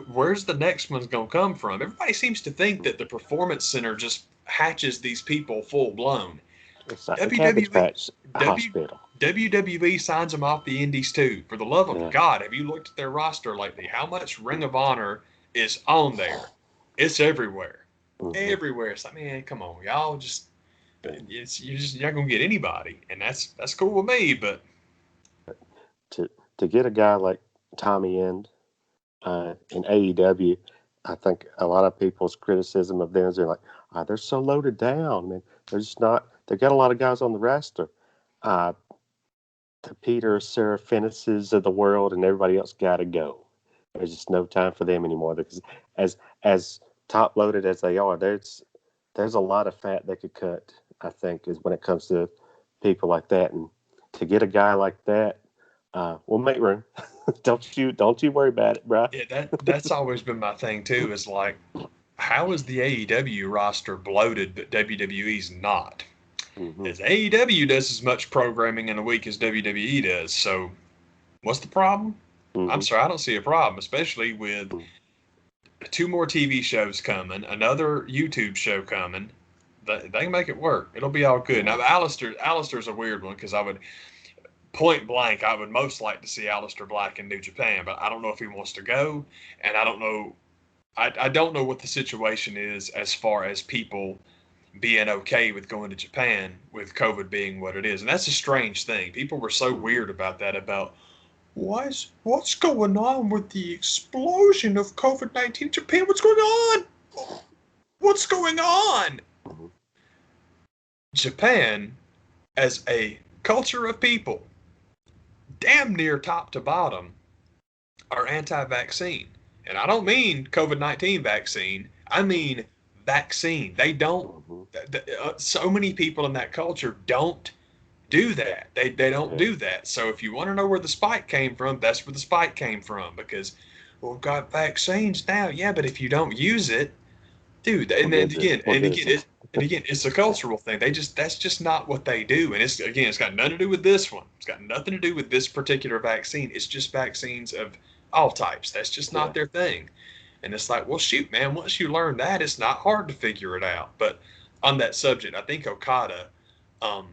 where's the next one's gonna come from? Everybody seems to think that the Performance Center just hatches these people full blown. It's like a Cabbage WWE Patch W hospital. WWE signs them off the indies too. For the love of Yeah. God, have you looked at their roster lately? How much Ring of Honor is on there? It's everywhere, Hmm. everywhere. It's like, man, come on, y'all, you're not gonna get anybody, and that's cool with me. But To get a guy like Tommy End in AEW, I think a lot of people's criticism of them is they're like, they're so loaded down, man. They're just not. They got a lot of guys on the roster. Uh, the Peter Seraphinuses of the world and everybody else got to go. There's just no time for them anymore because as top loaded as they are, there's a lot of fat they could cut. I think is when it comes to people like that, and to get a guy like that, we'll make room. don't you worry about it, bro. yeah, that's always been my thing too. Is like, how is the AEW roster bloated, but WWE's not? Hmm. As AEW does as much programming in a week as WWE does, so what's the problem? I'm Hmm. sorry, I don't see a problem, especially with two more TV shows coming, another YouTube show coming. They can make it work. It'll be all good. Yeah. Now, Alistair's a weird one because I would point blank, I would most like to see Alistair Black in New Japan, but I don't know if he wants to go, and I don't know. I don't know what the situation is as far as people being okay with going to Japan with COVID being what it is, and that's a strange thing. People were so Hmm. weird about that. About what's going on with the explosion of COVID-19 in Japan? What's going on? What's going on? Hmm. Japan, as a culture of people, damn near top to bottom, are anti-vaccine. And I don't mean COVID-19 vaccine. I mean vaccine. They don't. Hmm. So many people in that culture don't do that. They don't Yeah. do that. So if you want to know where the spike came from, that's where the spike came from. Because, well, we've got vaccines now. Yeah, but if you don't use it, dude, What and then good is it? again, What good is it? it's a cultural thing. That's just not what they do. And it's got nothing to do with this one. It's got nothing to do with this particular vaccine. It's just vaccines of all types. That's just not Yeah. their thing. And it's like, well, shoot, man, once you learn that, it's not hard to figure it out. But on that subject, I think Okada um,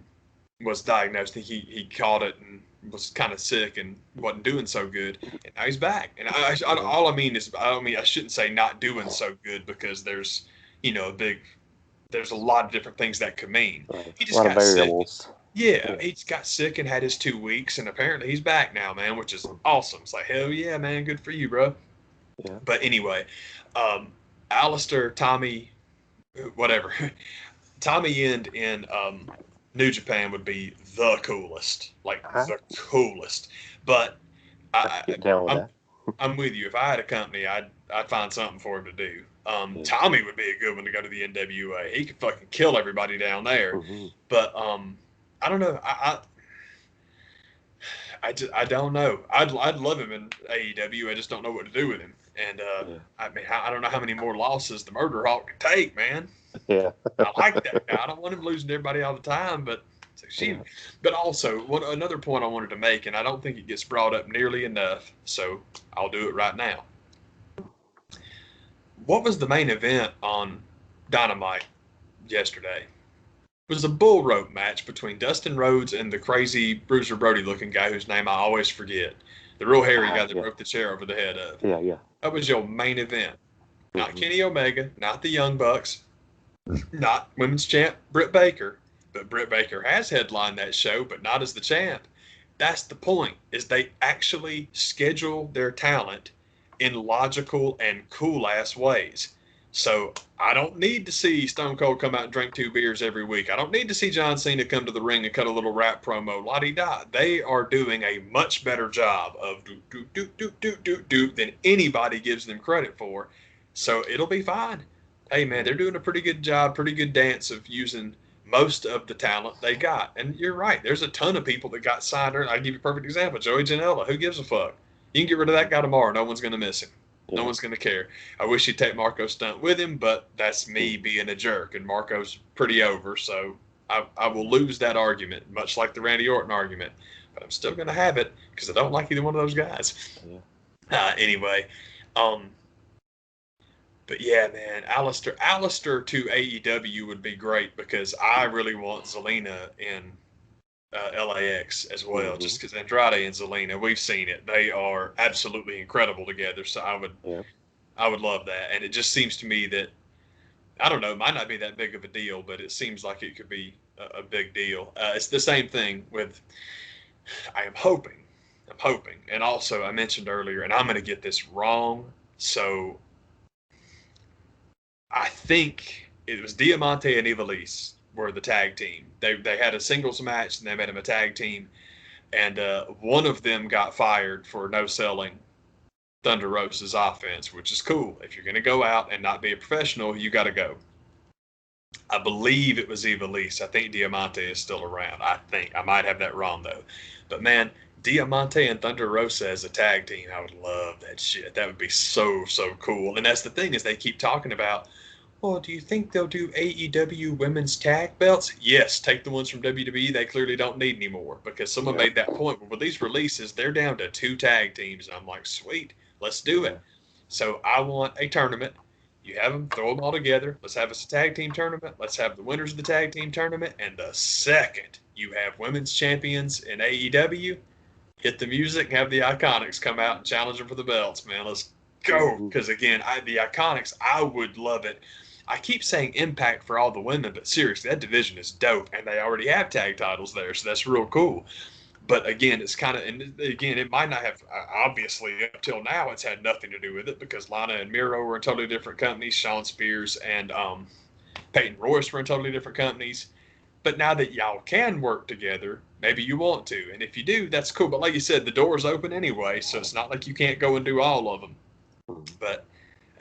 was diagnosed. He caught it and was kind of sick and wasn't doing so good. And now he's back. And Yeah. all I mean is, I shouldn't say not doing so good because there's, there's a lot of different things that could mean. Right. He A just lot of got sick. variables. Yeah, Yeah. he just got sick and had his 2 weeks, and apparently he's back now, man, which is awesome. It's like, hell yeah, man, good for you, bro. Yeah. But anyway, um, Alistair, Tommy, whatever, Tommy End in New Japan would be the coolest, like I the coolest. But I could I, get down with I'm that. I'm with you. If I had a company, I'd find something for him to do. Yeah. Tommy would be a good one to go to the NWA. He could fucking kill everybody down there. Hmm. But I don't know. I don't know. I'd love him in AEW. I just don't know what to do with him. And Yeah. I mean, I don't know how many more losses the Murder Hawk can take, man. Yeah. I like that guy. I don't want him losing to everybody all the time, but Yeah. But also, another point I wanted to make, and I don't think it gets brought up nearly enough, so I'll do it right now. What was the main event on Dynamite yesterday? It was a bull rope match between Dustin Rhodes and the crazy Bruiser Brody looking guy whose name I always forget. The real hairy guy that Yeah. broke the chair over the head of. Yeah. Yeah. That was your main event. Not Hmm. Kenny Omega, not the Young Bucks, not women's champ Britt Baker. But Britt Baker has headlined that show, but not as the champ. That's the point, is they actually schedule their talent in logical and cool ass ways. So I don't need to see Stone Cold come out and drink 2 beers every week. I don't need to see John Cena come to the ring and cut a little rap promo. La di da. They are doing a much better job of do than anybody gives them credit for. So it'll be fine. Hey man, Yeah. they're doing a pretty good job, pretty good dance of using most of the talent they got. And you're right. There's a ton of people that got signed. I'll give you a perfect example. Joey Janela. Who gives a fuck? You can get rid of that guy tomorrow. No one's going to miss him. No one's going to care. I wish he'd take Marco Stunt with him, but that's me being a jerk. And Marco's pretty over, so I will lose that argument, much like the Randy Orton argument. But I'm still going to have it because I don't like either one of those guys. Anyway, but yeah, man, Alistair to AEW would be great because I really want Zelina in LAX as well, just because Andrade and Zelina, we've seen it. They are absolutely incredible together. So I would love that. And it just seems to me that, I don't know, it might not be that big of a deal, but it seems like it could be a big deal. It's the same thing with, I'm hoping, and also I mentioned earlier, and I'm going to get this wrong, so I think it was Diamante and Ivelisse were the tag team. They had a singles match and they made them a tag team, and one of them got fired for no selling Thunder Rosa's offense, which is cool. If you're going to go out and not be a professional, you got to go. I believe it was Ivelisse. I think Diamante is still around. I think. I might have that wrong, though. But, man, Diamante and Thunder Rosa as a tag team, I would love that shit. That would be so, so cool. And that's the thing is they keep talking about, well, do you think they'll do AEW women's tag belts? Yes, take the ones from WWE. They clearly don't need anymore because someone made that point. But with these releases, they're down to 2 tag teams. And I'm like, sweet, let's do it. So I want a tournament. You have them, throw them all together. Let's have us a tag team tournament. Let's have the winners of the tag team tournament. And the second you have women's champions in AEW, hit the music and have the Iconics come out and challenge them for the belts, man. Let's go. Because, again, the Iconics, I would love it. I keep saying Impact for all the women, but seriously, that division is dope, and they already have tag titles there, so that's real cool. But again, it's kind of, and again, it might not have, obviously, up till now, it's had nothing to do with it because Lana and Miro were in totally different companies. Shawn Spears and Peyton Royce were in totally different companies. But now that y'all can work together, maybe you want to. And if you do, that's cool. But like you said, the door's open anyway, so it's not like you can't go and do all of them. But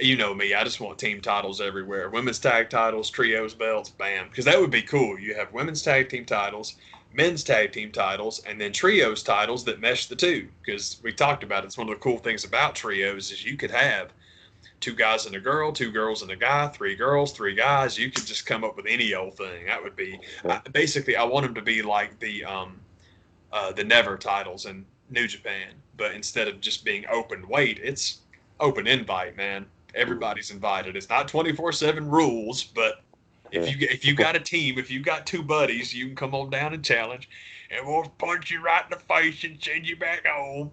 you know me, I just want team titles everywhere. Women's tag titles, trios, belts, bam. Because that would be cool. You have women's tag team titles, men's tag team titles, and then trios titles that mesh the two. Because we talked about it. It's one of the cool things about trios is you could have 2 guys and a girl, 2 girls and a guy, 3 girls, 3 guys. You could just come up with any old thing. That would be basically. I want them to be like the Never titles in New Japan, but instead of just being open weight, it's open invite, man. Everybody's invited. It's not 24/7 rules, but if you got a team, if you got 2 buddies, you can come on down and challenge, and we'll punch you right in the face and send you back home.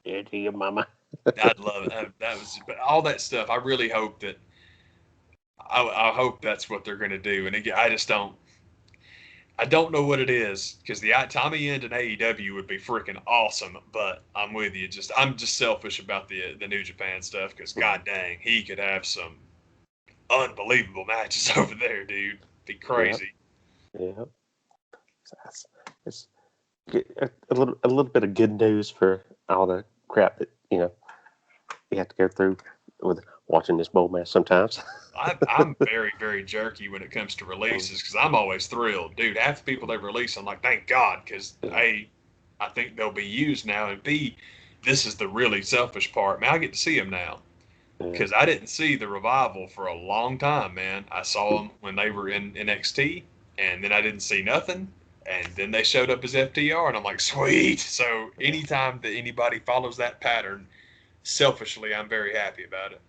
Yeah, to your mama. I'd love it. That was, but all that stuff. I really hope that. I hope that's what they're going to do. And again, I just don't. I don't know what it is because the Tommy End and AEW would be freaking awesome. But I'm with you. I'm just selfish about the New Japan stuff because god dang, he could have some unbelievable matches over there, dude. Be crazy. Yeah. It's a little bit of good news for all the crap that you have to go through with watching this bowl match sometimes. I'm very, very jerky when it comes to releases because I'm always thrilled. Dude, half the people they release, I'm like, thank God, because A, I think they'll be used now, and B, this is the really selfish part. Man, I get to see them now because I didn't see the Revival for a long time, man. I saw them when they were in NXT, and then I didn't see nothing, and then they showed up as FTR, and I'm like, sweet. So anytime that anybody follows that pattern, selfishly, I'm very happy about it.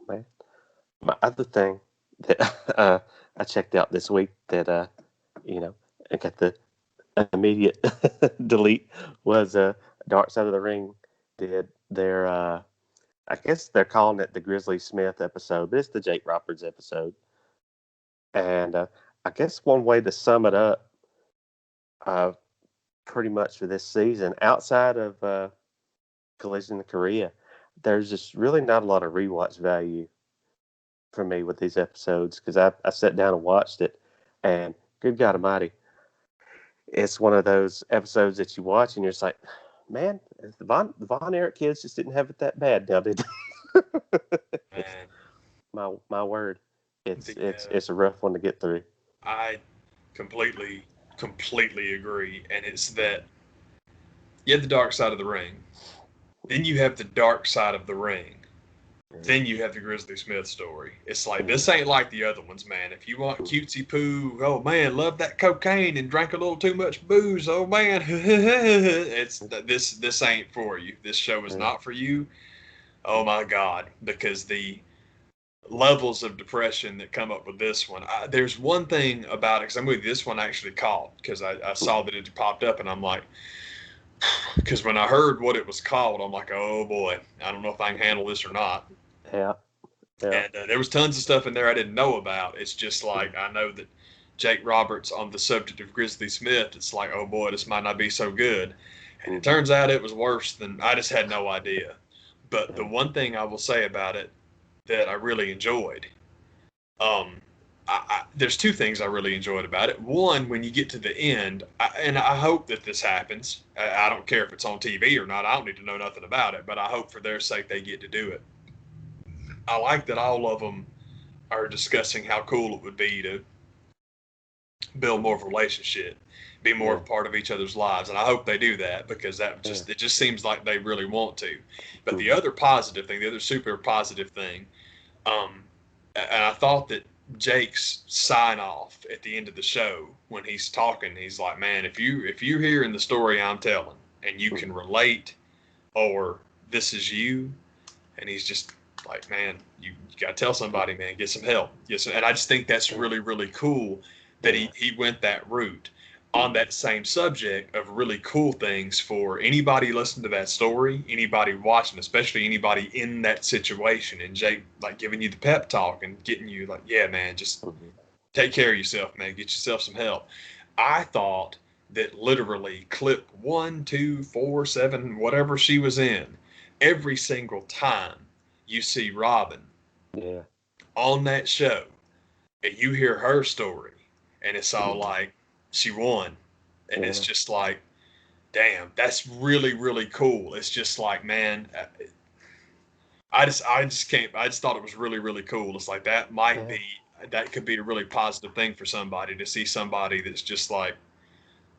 Man. My other thing that I checked out this week that I got the immediate delete was Dark Side of the Ring did their I guess they're calling it the Grizzly Smith episode, but it's the Jake Roberts episode. And I guess one way to sum it up pretty much for this season, outside of Collision in Korea, there's just really not a lot of rewatch value for me with these episodes because I sat down and watched it, and good God Almighty, it's one of those episodes that you watch and you're just like, man, the Von Erich kids just didn't have it that bad now, did they? My word, It's a rough one to get through. I completely agree, and it's that you have the dark side of the ring, then you have the dark side of the ring, then you have the Grizzly Smith story. It's like, this ain't like the other ones, man. If you want cutesy poo, oh man, love that cocaine and drank a little too much booze, oh man, it's this ain't for you. This show is not for you. Oh my God, because the levels of depression that come up with this one. There's one thing about it, because I'm with you, this one actually caught, because I saw that it popped up, and I'm like, because when I heard what it was called, I'm like, oh boy, I don't know if I can handle this or not. Yeah. And there was tons of stuff in there I didn't know about. It's just like, I know that Jake Roberts on the subject of Grizzly Smith, it's like, oh boy, this might not be so good. And it turns out it was worse than, I just had no idea. But the one thing I will say about it that I really enjoyed, there's two things I really enjoyed about it. One, when you get to the end, and I hope that this happens. I don't care if it's on TV or not. I don't need to know nothing about it, but I hope for their sake they get to do it. I like that all of them are discussing how cool it would be to build more of a relationship, be more of a part of each other's lives, and I hope they do that, because it just seems like they really want to. But the other positive thing, the other super positive thing, and I thought that Jake's sign off at the end of the show when he's talking, he's like, man, if you're hearing the story I'm telling and you can relate, or this is you, and he's just like, man, you gotta tell somebody, man, get some help. Yes, and I just think that's really, really cool that he went that route. On that same subject of really cool things for anybody listening to that story, anybody watching, especially anybody in that situation, and Jake like giving you the pep talk and getting you like, yeah, man, just take care of yourself, man, get yourself some help. I thought that literally clip 1, 2, 4, 7, whatever she was in, every single time you see Robin on that show and you hear her story, and it's all like, she won. And it's just like, damn, that's really, really cool. It's just like, man, I just thought it was really, really cool. It's like, that could be a really positive thing for somebody, to see somebody that's just like,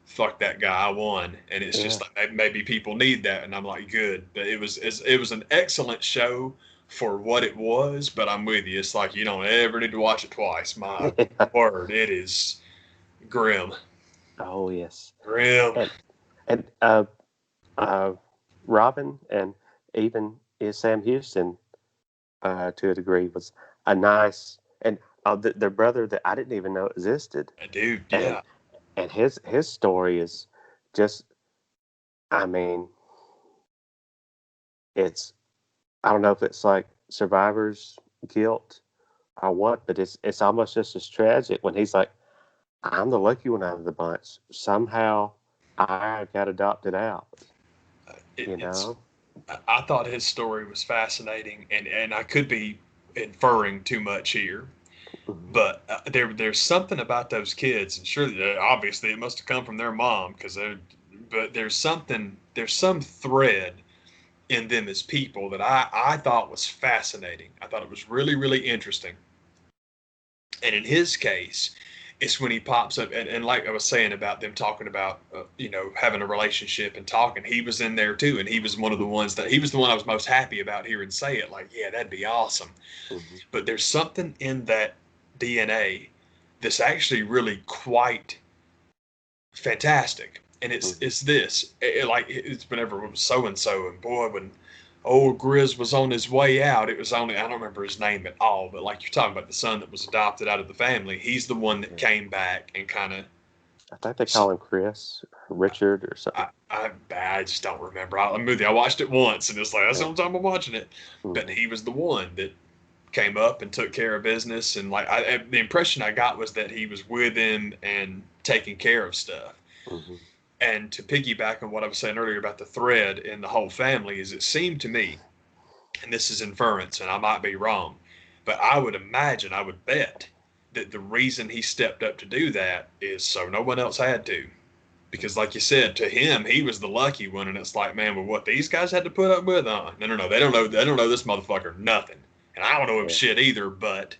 fuck that guy, I won. And it's just like, maybe people need that. And I'm like, good. But it was an excellent show for what it was, but I'm with you. It's like, you don't ever need to watch it twice. My word, it is grim. Oh yes, grim. And Robin, and even Sam Houston, to a degree, was a nice, and their brother that I didn't even know existed. A dude, yeah. And his story is just, I mean, it's, I don't know if it's like survivor's guilt or what, but it's almost just as tragic when he's like, I'm the lucky one out of the bunch. Somehow I got adopted out. I thought his story was fascinating, and I could be inferring too much here, but there's something about those kids, and surely, obviously, it must have come from their mom, but there's some thread in them as people that I thought was fascinating. I thought it was really, really interesting. And in his case, it's when he pops up, and like I was saying about them talking about, having a relationship and talking, he was in there too. And he was one of the ones I was most happy about hearing say it, like, yeah, that'd be awesome. But there's something in that DNA that's actually really quite fantastic. And it's this, it's whenever it was so-and-so, and boy, when old Grizz was on his way out, it was only, I don't remember his name at all, but like you're talking about the son that was adopted out of the family, he's the one that came back and kind of, I think they call him Chris, or Richard, or something. I just don't remember. I'm with you. I watched it once, and it's like, that's the only time I'm watching it. But he was the one that came up and took care of business, and like, the impression I got was that he was with him and taking care of stuff. And to piggyback on what I was saying earlier about the thread in the whole family, is it seemed to me, and this is inference, and I might be wrong, but I would bet that the reason he stepped up to do that is so no one else had to. Because like you said, to him, he was the lucky one, and it's like, man, well, what these guys had to put up with, no, they don't know this motherfucker nothing. And I don't know him shit either, but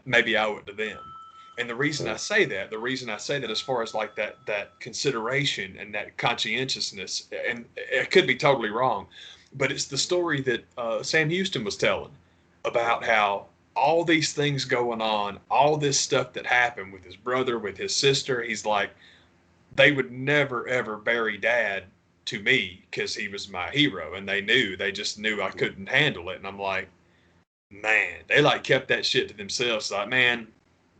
maybe I owe it to them. And the reason I say that, as far as like that consideration and that conscientiousness, and it could be totally wrong, but it's the story that Sam Houston was telling about how all these things going on, all this stuff that happened with his brother, with his sister. He's like, they would never ever bury Dad to me because he was my hero, and they just knew I couldn't handle it. And I'm like, man, they like kept that shit to themselves. Like, man,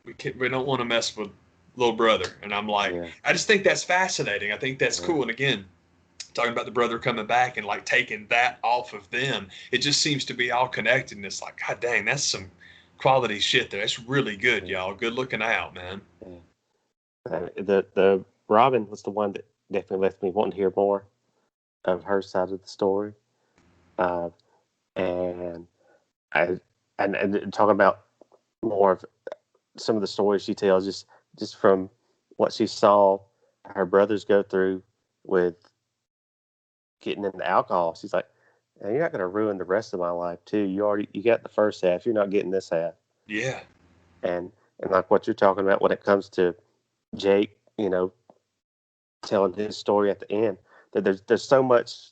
we don't want to mess with little brother. And I'm like, I just think that's fascinating. I think that's cool. And again, talking about the brother coming back and like taking that off of them, it just seems to be all connected. And it's like, God dang, that's some quality shit there. That's really good, y'all. Good looking out, man. The Robin was the one that definitely left me wanting to hear more of her side of the story. And talking about more of some of the stories she tells, just from what she saw her brothers go through with getting into alcohol. She's like, you're not going to ruin the rest of my life too. You got the first half. You're not getting this half. Yeah. And like what you're talking about when it comes to Jake, telling his story at the end, that there's so much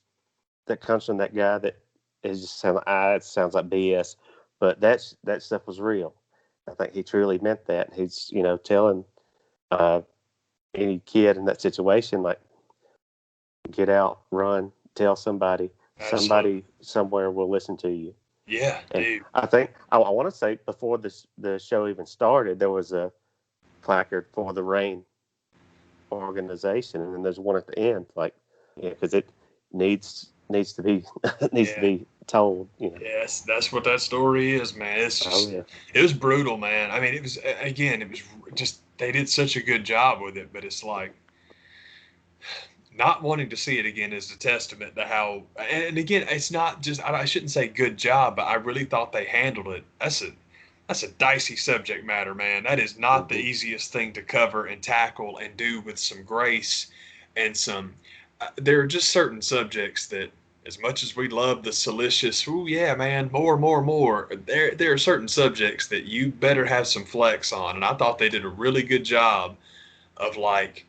that comes from that guy that is just it sounds like BS, but that stuff was real. I think he truly meant that. He's telling any kid in that situation, like, get out, run, tell somebody. Absolutely. Somebody somewhere will listen to you. Yeah, and dude. I think I want to say before the show even started, there was a placard for the RAIN organization, and then there's one at the end, like, because it needs to be to be told. Yes, that's what that story is, man. It's just, it was brutal, man. I mean, it was just they did such a good job with it, but it's like, not wanting to see it again is a testament to how, and again, it's not just, I shouldn't say good job, but I really thought they handled it. That's a dicey subject matter, man. That is not the easiest thing to cover and tackle and do with some grace and some, there are just certain subjects that, as much as we love the salacious, oh yeah, man, more, there are certain subjects that you better have some flex on. And I thought they did a really good job of, like,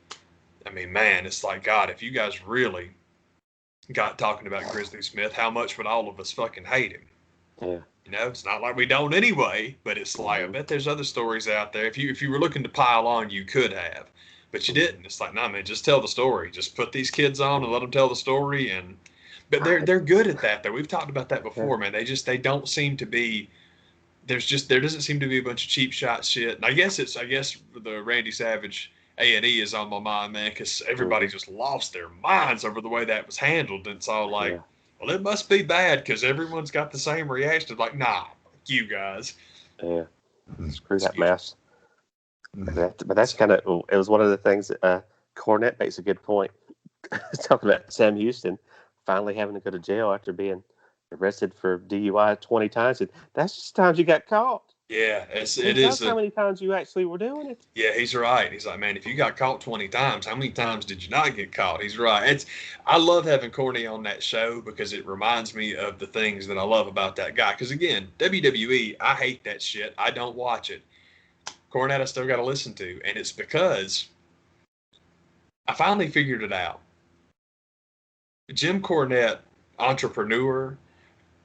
I mean, man, it's like, God, if you guys really got talking about Grizzly Smith, how much would all of us fucking hate him? Yeah. It's not like we don't anyway, but it's like, I bet there's other stories out there. If you were looking to pile on, you could have, but you didn't. It's like, nah, man, just tell the story. Just put these kids on and let them tell the story. But they're good at that, though. We've talked about that before, man. They don't seem to be. There doesn't seem to be a bunch of cheap shot shit. And I guess the Randy Savage A&E is on my mind, man, because everybody just lost their minds over the way that was handled. And it's all like, well, it must be bad because everyone's got the same reaction. Like, nah, you guys. Yeah, screw that mess. But that's kind of, it was one of the things that Cornette makes a good point. Talking about Sam Houston finally having to go to jail after being arrested for DUI 20 times. And that's just times you got caught. Yeah, it is. How many times you actually were doing it? Yeah, he's right. He's like, man, if you got caught 20 times, how many times did you not get caught? He's right. I love having Corny on that show because it reminds me of the things that I love about that guy. Because again, WWE, I hate that shit. I don't watch it. Cornette, I still got to listen to, and it's because I finally figured it out. Jim Cornette, entrepreneur,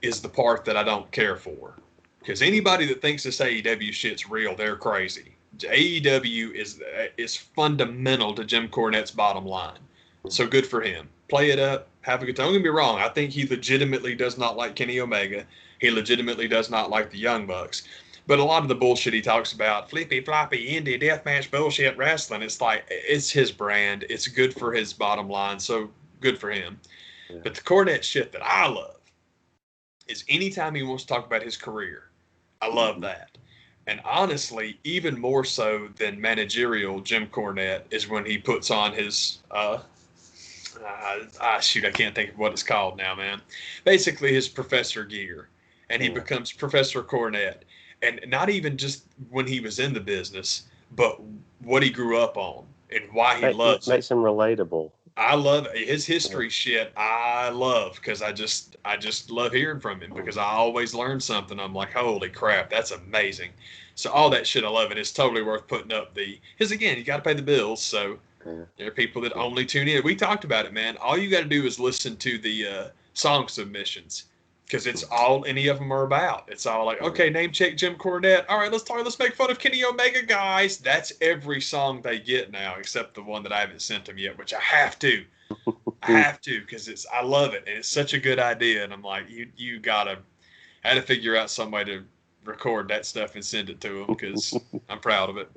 is the part that I don't care for. Because anybody that thinks this AEW shit's real, they're crazy. AEW is fundamental to Jim Cornette's bottom line. So good for him. Play it up. Have a good time. Don't get me wrong. I think he legitimately does not like Kenny Omega. He legitimately does not like the Young Bucks. But a lot of the bullshit he talks about, flippy floppy indie deathmatch bullshit wrestling, it's like, it's his brand. It's good for his bottom line. So good for him. Yeah. But the Cornette shit that I love is anytime he wants to talk about his career. I love that. And honestly, even more so than managerial Jim Cornette is when he puts on his, shoot, I can't think of what it's called now, man. Basically his professor gear. And he becomes Professor Cornette. And not even just when he was in the business, but what he grew up on and why he loves it. Makes him relatable. I love his history shit. I love because I just love hearing from him because I always learn something. I'm like, holy crap, that's amazing. So all that shit, I love it. It's totally worth putting up the. Because again, you got to pay the bills. So Yeah. there are people that only tune in. We talked about it, man. All you got to do is listen to the song submissions because it's all any of them are about. It's all like, okay, name check Jim Cornette. All right, let's make fun of Kenny Omega, guys. That's every song they get now, except the one that I haven't sent them yet, which I have to. I have to because I love it and it's such a good idea. And I'm like, you gotta. I had to figure out some way to record that stuff and send it to them because I'm proud of it.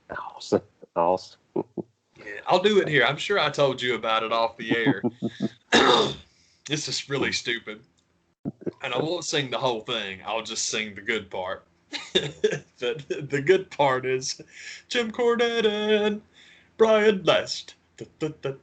Awesome. Awesome. Yeah, I'll do it here. I'm sure I told you about it off the air. This is really stupid. And I won't sing the whole thing. I'll just sing the good part. The good part is Jim Cornette and Brian Lest.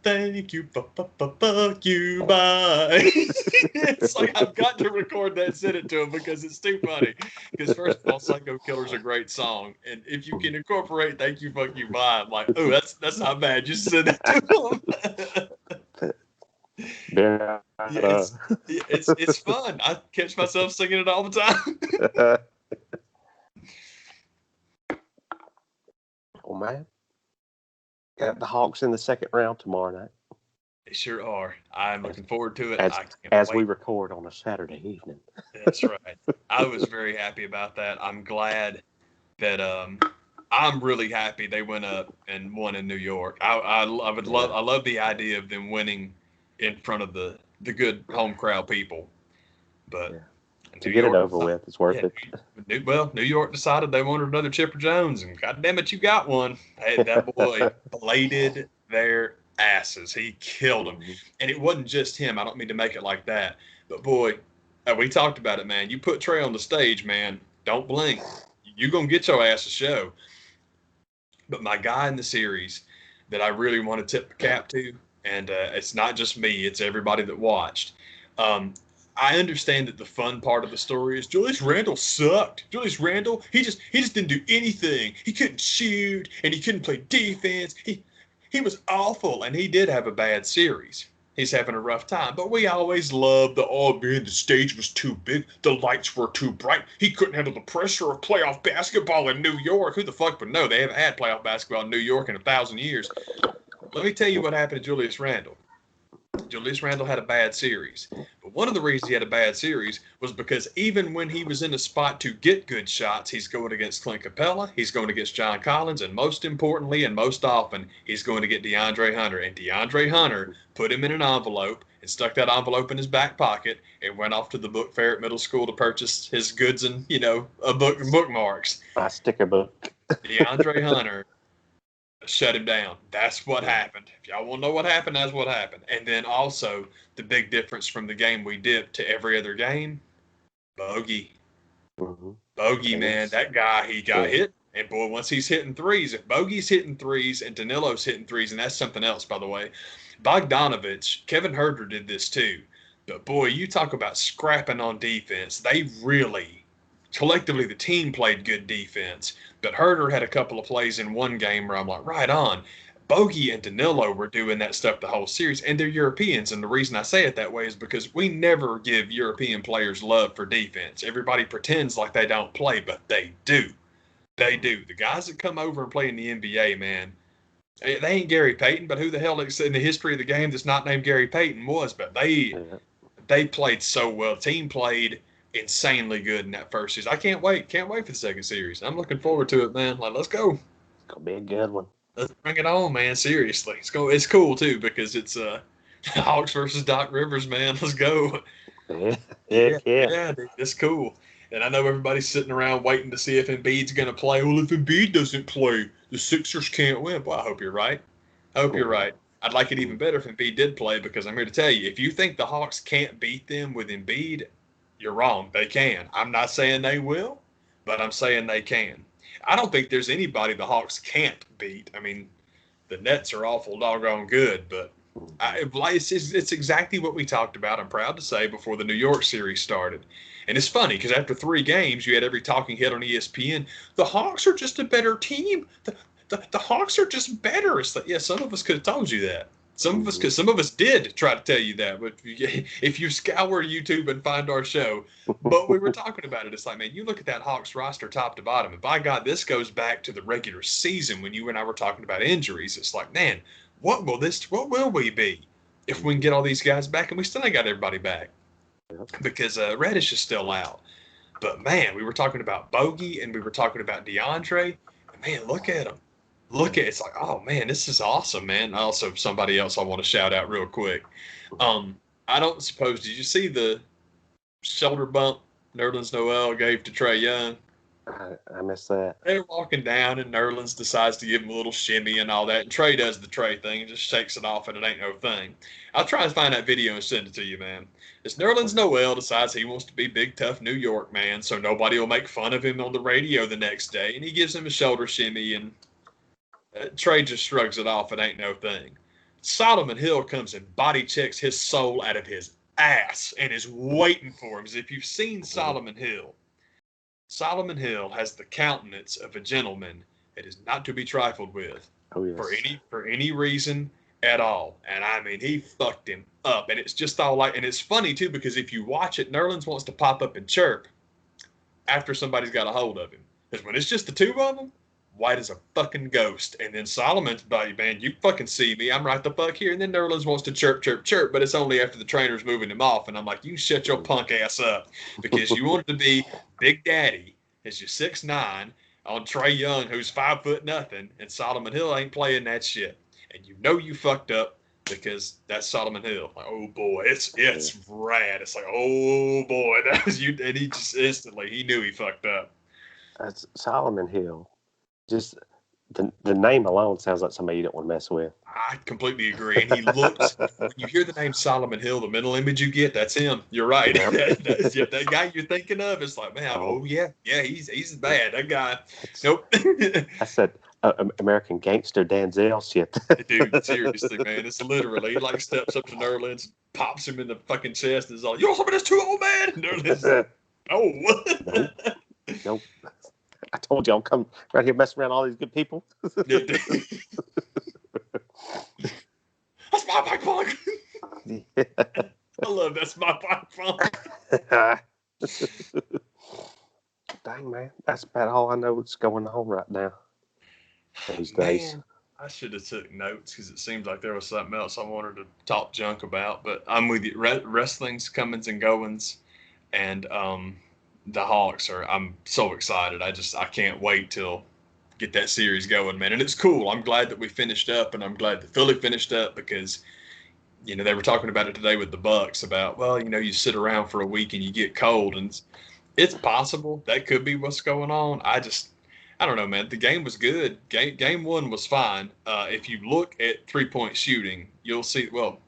Thank you, fuck you, bye. It's like I've got to record that and send it to him because it's too funny. Because first of all, Psycho Killer's a great song, and if you can incorporate "Thank you, fuck you, bye," I'm like, oh, that's not bad. Just send that to him. Yeah. It's fun. I catch myself singing it all the time. Oh man. Got the Hawks in the second round tomorrow night. They sure are. I'm looking forward to it. As we record on a Saturday evening. That's right. I was very happy about that. I'm glad that I'm really happy they went up and won in New York. I love the idea of them winning in front of the good home crowd people. But to get it over with, it's worth it. New York decided they wanted another Chipper Jones, and God damn it, you got one. Hey, that boy bladed their asses. He killed them. And it wasn't just him. I don't mean to make it like that. But boy, we talked about it, man. You put Trey on the stage, man, don't blink. You're going to get your ass a show. But my guy in the series that I really want to tip the cap to, and it's not just me, it's everybody that watched. I understand that the fun part of the story is Julius Randle sucked. Julius Randle, he just didn't do anything. He couldn't shoot and he couldn't play defense. He was awful, and he did have a bad series. He's having a rough time, but we always loved the stage was too big, the lights were too bright. He couldn't handle the pressure of playoff basketball in New York. Who the fuck would know? They haven't had playoff basketball in New York in 1,000 years. Let me tell you what happened to Julius Randle. Julius Randle had a bad series. But one of the reasons he had a bad series was because even when he was in a spot to get good shots, he's going against Clint Capella, he's going against John Collins, and most importantly and most often, he's going to get DeAndre Hunter. And DeAndre Hunter put him in an envelope and stuck that envelope in his back pocket and went off to the book fair at middle school to purchase his goods and, bookmarks. My sticker book. DeAndre Hunter shut him down. That's what happened. If y'all want to know what happened, that's what happened. And then also the big difference from the game we dipped to every other game, Bogey. Mm-hmm. Bogey, man, that guy, he got hit. And boy, once he's hitting threes, if Bogey's hitting threes and Danilo's hitting threes, and that's something else, by the way, Bogdanovich, Kevin Herter did this too. But boy, you talk about scrapping on defense. They really, collectively, the team played good defense. But Herter had a couple of plays in one game where I'm like, right on. Bogey and Danilo were doing that stuff the whole series, and they're Europeans. And the reason I say it that way is because we never give European players love for defense. Everybody pretends like they don't play, but they do. They do. The guys that come over and play in the NBA, man, they ain't Gary Payton, but who the hell in the history of the game that's not named Gary Payton was? But they played so well. The team played insanely good in that first season. I can't wait. Can't wait for the second series. I'm looking forward to it, man. Like, let's go. It's gonna be a good one. Let's bring it on, man. Seriously. It's cool too because it's Hawks versus Doc Rivers, man. Let's go. Yeah, dude, it's cool. And I know everybody's sitting around waiting to see if Embiid's going to play. Well, if Embiid doesn't play, the Sixers can't win. Well, I hope you're right. You're right. I'd like it even better if Embiid did play because I'm here to tell you, if you think the Hawks can't beat them with Embiid, you're wrong. They can. I'm not saying they will, but I'm saying they can. I don't think there's anybody the Hawks can't beat. I mean, the Nets are awful doggone good, but it's exactly what we talked about, I'm proud to say, before the New York series started. And it's funny because after 3 games, you had every talking head on ESPN. The Hawks are just a better team. The Hawks are just better. It's like, yeah, some of us could have told you that. Because some of us did try to tell you that, but if you scour YouTube and find our show, but we were talking about it. It's like, man, you look at that Hawks roster top to bottom, and by God, this goes back to the regular season when you and I were talking about injuries. It's like, man, what will we be if we can get all these guys back? And we still ain't got everybody back because Reddish is still out. But man, we were talking about Bogey and we were talking about DeAndre. And man, look at them. It's like, oh man, this is awesome, man. Also, somebody else I want to shout out real quick. I don't suppose, did you see the shoulder bump Nerlens Noel gave to Trae Young? I missed that. They're walking down and Nerlens decides to give him a little shimmy and all that. And Trae does the Trae thing and just shakes it off and it ain't no thing. I'll try and find that video and send it to you, man. It's Nerlens Noel decides he wants to be big, tough New York man, so nobody will make fun of him on the radio the next day. And he gives him a shoulder shimmy and Trae just shrugs it off. It ain't no thing. Solomon Hill comes and body checks his soul out of his ass and is waiting for him. Because if you've seen Solomon Hill has the countenance of a gentleman that is not to be trifled with. Oh, yes. For any reason at all. And I mean, he fucked him up. And it's just all like, and it's funny too, because if you watch it, Nerlens wants to pop up and chirp after somebody's got a hold of him. Because when it's just the two of them, white as a fucking ghost. And then Solomon's buddy, man, you fucking see me. I'm right the fuck here. And then Nerlens wants to chirp, chirp, chirp, but it's only after the trainer's moving him off. And I'm like, you shut your punk ass up because you wanted to be Big Daddy as your 6'9" on Trae Young, who's 5 foot nothing, and Solomon Hill ain't playing that shit. And you know you fucked up because that's Solomon Hill. Like, oh boy, it's rad. It's like, oh boy, that was you. And he just instantly, he knew he fucked up. That's Solomon Hill. Just the name alone sounds like somebody you don't want to mess with. I completely agree. And he looks, when you hear the name Solomon Hill, the mental image you get, that's him. You're right. That guy you're thinking of, it's like, man, he's bad. That guy. Nope. I said American Gangster Denzel shit. Dude, seriously, man. It's literally, he like steps up to Nerlens, pops him in the fucking chest, and is all, you want some of this too, old man? And Nerlens, Nope. I told you I'll come around here messing around all these good people. That's my bike punk. Yeah. I love that's my bike punk. Dang, man. That's about all I know what's going on right now these days. Man, I should have took notes because it seems like there was something else I wanted to talk junk about. But I'm with you. Wrestling's comings and goings. And the Hawks I'm so excited. I can't wait till get that series going, man. And it's cool. I'm glad that we finished up, and I'm glad that Philly finished up because, you know, they were talking about it today with the Bucks about, well, you know, you sit around for a week and you get cold, and it's possible that could be what's going on. I don't know, man. The game was good. Game one was fine. If you look at 3-point shooting, you'll see, well,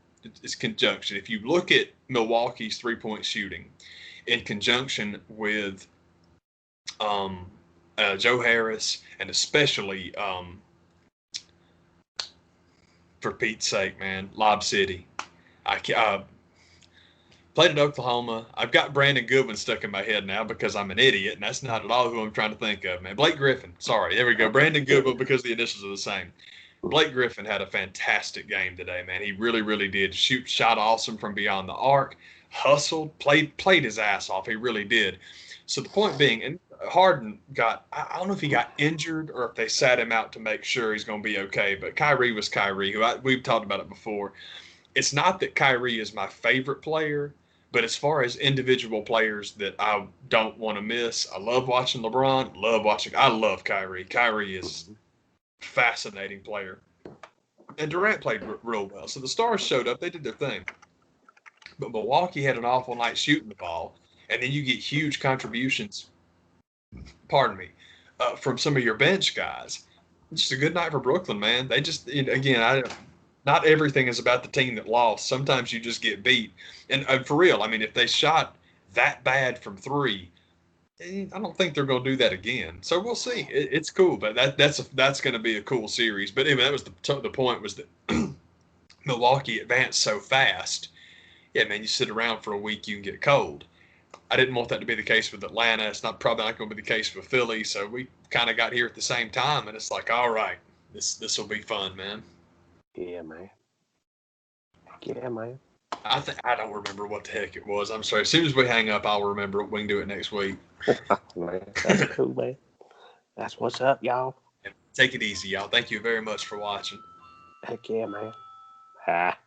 it's conjunction. If you look at Milwaukee's 3-point shooting, in conjunction with Joe Harris, and especially, for Pete's sake, man, Lob City. I played at Oklahoma. I've got Brandon Goodwin stuck in my head now because I'm an idiot, and that's not at all who I'm trying to think of, man. Blake Griffin. Sorry, there we go. Brandon Goodwin because the initials are the same. Blake Griffin had a fantastic game today, man. He really, really did. Shot awesome from beyond the arc. Hustled, played his ass off. He really did. So the point being, and Harden I don't know if he got injured or if they sat him out to make sure he's going to be okay, but Kyrie was Kyrie, we've talked about it before. It's not that Kyrie is my favorite player, but as far as individual players that I don't want to miss, I love watching LeBron, I love Kyrie. Kyrie is a fascinating player. And Durant played real well. So the stars showed up. They did their thing. But Milwaukee had an awful night shooting the ball, and then you get huge contributions, from some of your bench guys. It's just a good night for Brooklyn, man. They just, again, not everything is about the team that lost. Sometimes you just get beat. And for real, I mean, if they shot that bad from three, I don't think they're going to do that again. So we'll see. It's cool, but that's going to be a cool series. But anyway, that was the point was that Milwaukee advanced so fast. Yeah, man, you sit around for a week, you can get cold. I didn't want that to be the case with Atlanta. It's probably not going to be the case with Philly. So we kind of got here at the same time, and it's like, all right, this will be fun, man. Yeah, man. yeah, man. I don't remember what the heck it was. I'm sorry. As soon as we hang up, I'll remember it. We can do it next week. Man, that's cool, man. That's what's up, y'all. Take it easy, y'all. Thank you very much for watching. Heck yeah, man. Ah.